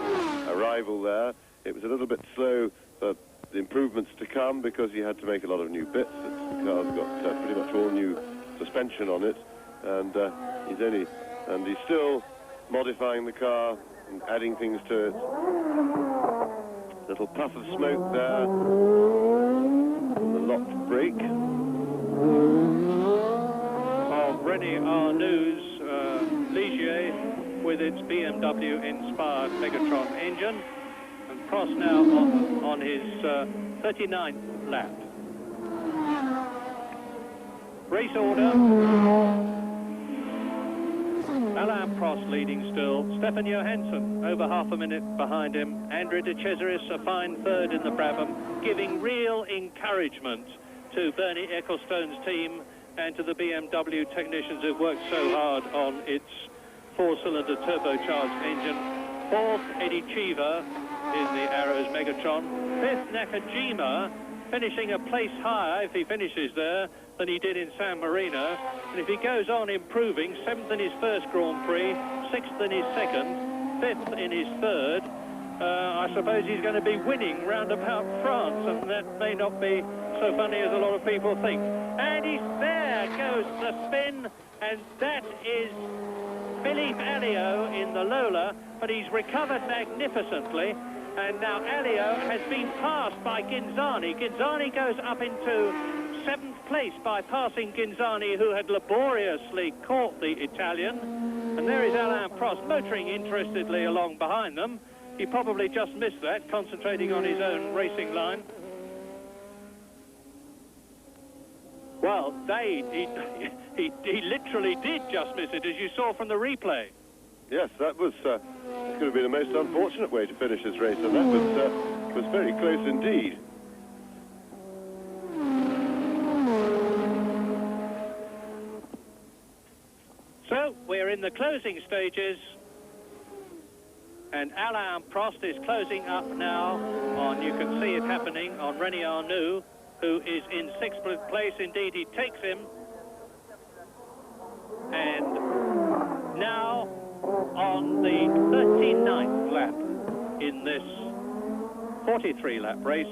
arrival there. It was a little bit slow for the improvements to come, because he had to make a lot of new bits. The car's got pretty much all new suspension on it, and he's still modifying the car and adding things to it. Little puff of smoke there, and the locked brake. Of René Arnoux Ligier with its BMW-inspired Megatron engine, and Prost now on his 39th lap. Race order. Alain Prost leading still. Stefan Johansson over half a minute behind him. Andrea de Cesaris a fine third in the Brabham, giving real encouragement to Bernie Ecclestone's team and to the BMW technicians who've worked so hard on its four-cylinder turbocharged engine. Fourth, Eddie Cheever in the Arrows Megatron. Fifth, Nakajima, finishing a place higher, if he finishes there, than he did in San Marino. And if he goes on improving, 7th in his first Grand Prix, 6th in his second, 5th in his third, I suppose he's going to be winning round about France, and that may not be so funny as a lot of people think. And there goes the spin, and that is Philippe Alliot in the Lola, but he's recovered magnificently, and now Alliot has been passed by Ghinzani. Ghinzani goes up into 7th place by passing Ghinzani, who had laboriously caught the Italian. And there is Alain Prost motoring interestedly along behind them. He probably just missed that, concentrating on his own racing line. Well, he literally did just miss it, as you saw from the replay. Yes, that was could have been the most unfortunate way to finish this race, and that was very close indeed. So we're in the closing stages, and Alain Prost is closing up now on, you can see it happening, on René Arnoux, who is in 6th place. Indeed, he takes him. And now on the 39th lap in this 43-lap race,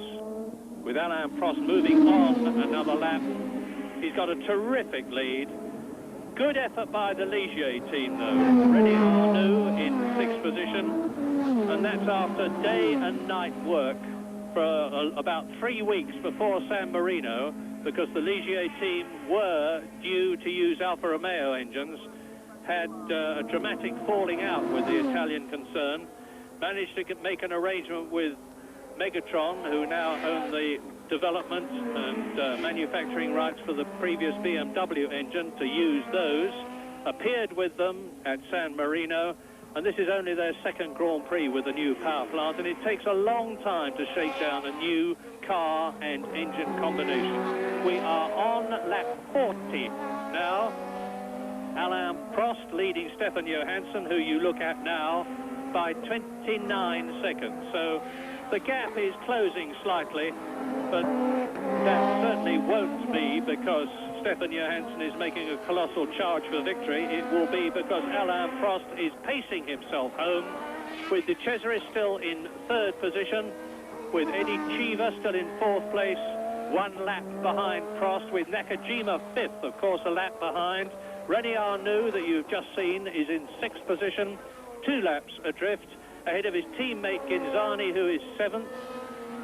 with Alain Prost moving on another lap. He's got a terrific lead. Good effort by the Ligier team, though. René Arnoux in 6th position, and that's after day and night work for about 3 weeks before San Marino, because the Ligier team were due to use Alfa Romeo engines, had a dramatic falling out with the Italian concern, managed to make an arrangement with Megatron, who now own the development and manufacturing rights for the previous BMW engine, to use those, appeared with them at San Marino, And this is only their second Grand Prix with the new power plant, and it takes a long time to shake down a new car and engine combination. We are on lap 40 now. Alain Prost leading Stefan Johansson, who you look at now, by 29 seconds. So the gap is closing slightly, but that certainly won't be because Stefan Johansson is making a colossal charge for victory. It will be because Alain Prost is pacing himself home, with De Cesaris still in third position, with Eddie Cheever still in fourth place, 1 lap behind Prost, with Nakajima fifth, of course, a lap behind. Rene Arnoux, that you've just seen, is in sixth position, 2 laps adrift, ahead of his teammate Ginzani, who is seventh.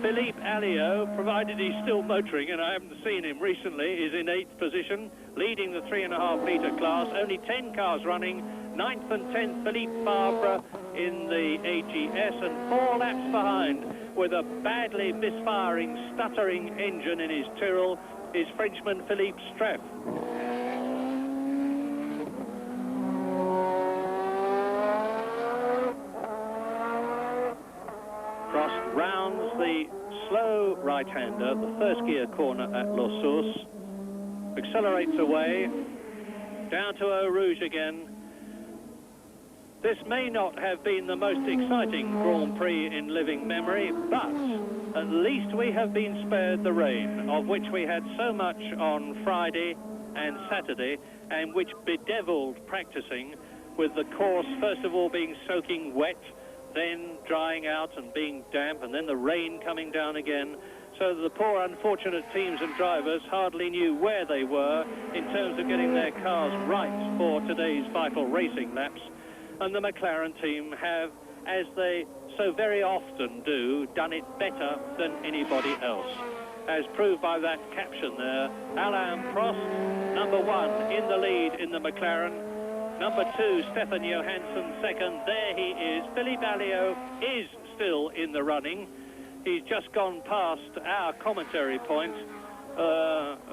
Philippe Alliot, provided he's still motoring, and I haven't seen him recently, is in 8th position, leading the 3.5 metre class. Only 10 cars running, 9th and 10th Philippe Fabre in the AGS, and 4 laps behind, with a badly misfiring, stuttering engine in his Tyrrell, is Frenchman Philippe Streff. Prost rounds the slow right-hander, the first gear corner at Los Sources, accelerates away, down to Eau Rouge again. This may not have been the most exciting Grand Prix in living memory, but at least we have been spared the rain, of which we had so much on Friday and Saturday, and which bedeviled practicing, with the course first of all being soaking wet, then drying out and being damp, and then the rain coming down again. So the poor unfortunate teams and drivers hardly knew where they were in terms of getting their cars right for today's vital racing laps. And the McLaren team have, as they so very often do, done it better than anybody else. As proved by that caption there, Alain Prost, number 1 in the lead in the McLaren. Number 2, Stefan Johansson, second. There he is. Philippe Alliot is still in the running. He's just gone past our commentary point,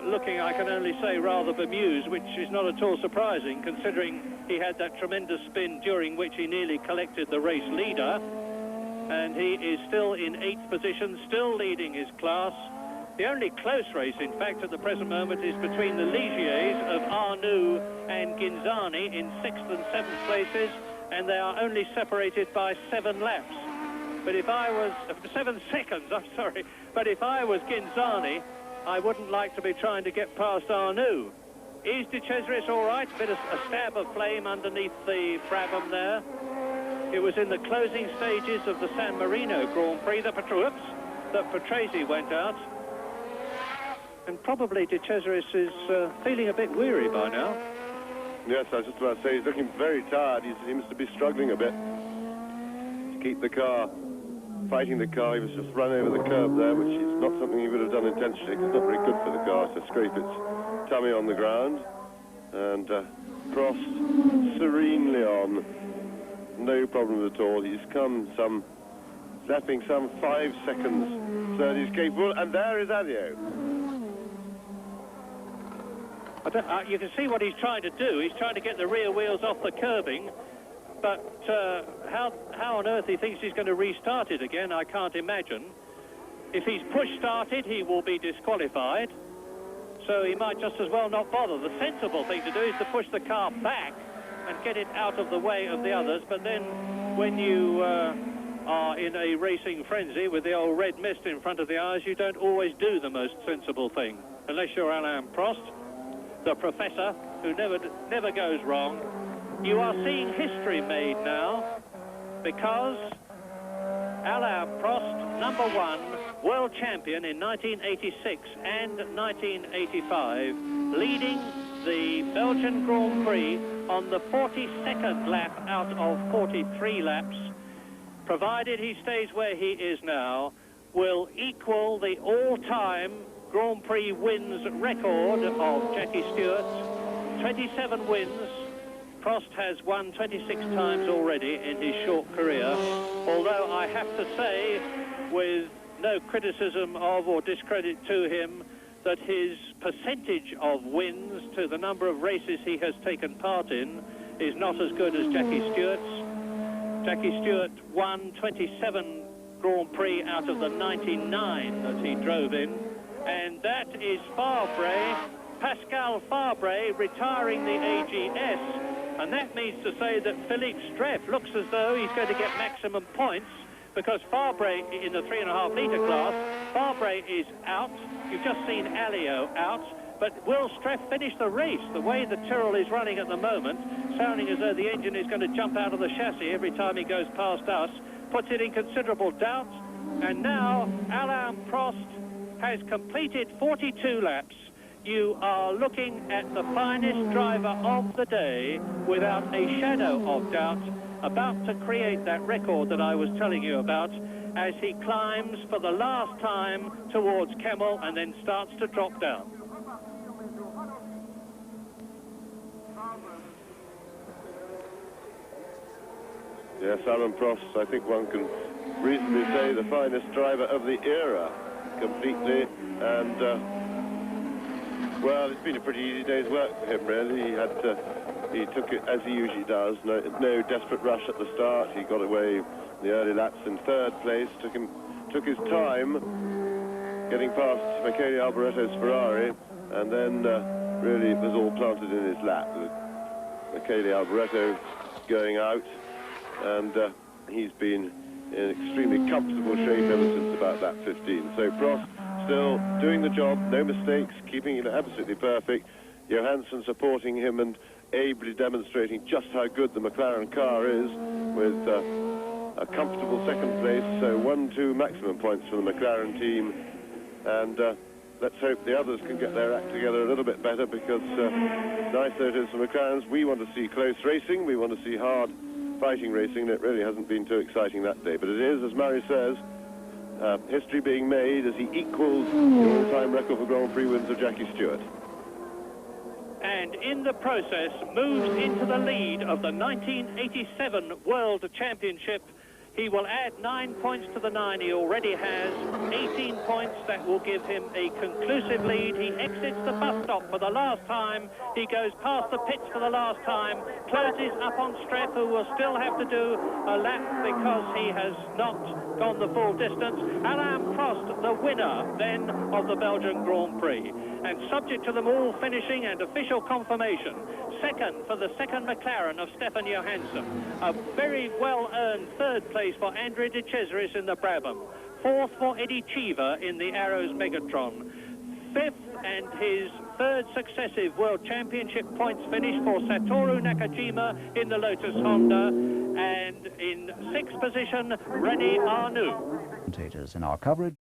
looking, I can only say, rather bemused, which is not at all surprising, considering he had that tremendous spin during which he nearly collected the race leader. And he is still in 8th position, still leading his class. The only close race, in fact, at the present moment is between the Ligiers of Arnoux and Ginzani in 6th and 7th places, and they are only separated by 7 laps. But if I was... 7 seconds, I'm sorry. But if I was Ginzani, I wouldn't like to be trying to get past Arnoux. Is De Cesaris all right? A bit of a stab of flame underneath the Brabham there. It was in the closing stages of the San Marino Grand Prix that Patrese went out. And probably De Cesaris is feeling a bit weary by now. Yes, I was just about to say, he's looking very tired. He seems to be struggling a bit to keep the car, fighting the car. He was just run over the curb there, which is not something he would have done intentionally, because it's not very good for the car to scrape its tummy on the ground. And Prost serenely on, no problem at all. He's come lapping some 5 seconds, so he's capable. And there is Alliot. You can see what he's trying to do. He's trying to get the rear wheels off the curbing, but how on earth he thinks he's going to restart it again, I can't imagine. If he's push-started, he will be disqualified, so he might just as well not bother. The sensible thing to do is to push the car back and get it out of the way of the others, but then when you are in a racing frenzy with the old red mist in front of the eyes, you don't always do the most sensible thing, unless you're Alain Prost, the professor who never goes wrong. You are seeing history made now, because Alain Prost, number 1, world champion in 1986 and 1985, leading the Belgian Grand Prix on the 42nd lap out of 43 laps, provided he stays where he is now, will equal the all-time Grand Prix wins record of Jackie Stewart. 27 wins. Prost has won 26 times already in his short career, although I have to say, with no criticism of or discredit to him, that his percentage of wins to the number of races he has taken part in is not as good as Jackie Stewart's. Jackie Stewart won 27 Grand Prix out of the 99 that he drove in. And that is Fabre, Pascal Fabre, retiring the AGS. And that means to say that Philippe Streff looks as though he's going to get maximum points, because Fabre in the 3.5 litre class, Fabre is out. You've just seen Alio out. But will Streff finish the race? The way the Tyrrell is running at the moment, sounding as though the engine is going to jump out of the chassis every time he goes past us, puts it in considerable doubt. And now Alain Prost has completed 42 laps. You are looking at the finest driver of the day, without a shadow of doubt, about to create that record that I was telling you about, as he climbs for the last time towards Kemmel and then starts to drop down. Yes, Alain Prost, I think one can reasonably say the finest driver of the era, completely. And, well, it's been a pretty easy day's work for him, really. He took it as he usually does. No desperate rush at the start. He got away in the early laps in third place. Took his time getting past Michele Alboretto's Ferrari, and then really it was all planted in his lap. Michele Alboretto going out, and he's been in extremely comfortable shape ever since about lap 15. So Prost still doing the job, no mistakes, keeping it absolutely perfect. Johansson supporting him and ably demonstrating just how good the McLaren car is, with a comfortable second place. So 1-2 maximum points for the McLaren team, and let's hope the others can get their act together a little bit better, because nice though it is for McLarens, we want to see close racing, we want to see hard fighting racing, and it really hasn't been too exciting that day. But it is, as Murray says, history being made as he equals the all-time record for Grand Prix wins of Jackie Stewart. And in the process moves into the lead of the 1987 World Championship. He will add 9 points to the 9 he already has, 18 points. That will give him a conclusive lead. He exits the bus stop for the last time. He goes past the pits for the last time, closes up on Streff, who will still have to do a lap because he has not gone the full distance. Alain Prost, the winner then of the Belgian Grand Prix. And subject to them all finishing and official confirmation, second for the second McLaren of Stefan Johansson. A very well-earned third place for Andrea De Cesaris in the Brabham. Fourth for Eddie Cheever in the Arrows Megatron. Fifth and his third successive World Championship points finish for Satoru Nakajima in the Lotus Honda. And in sixth position, René Arnoux. In our coverage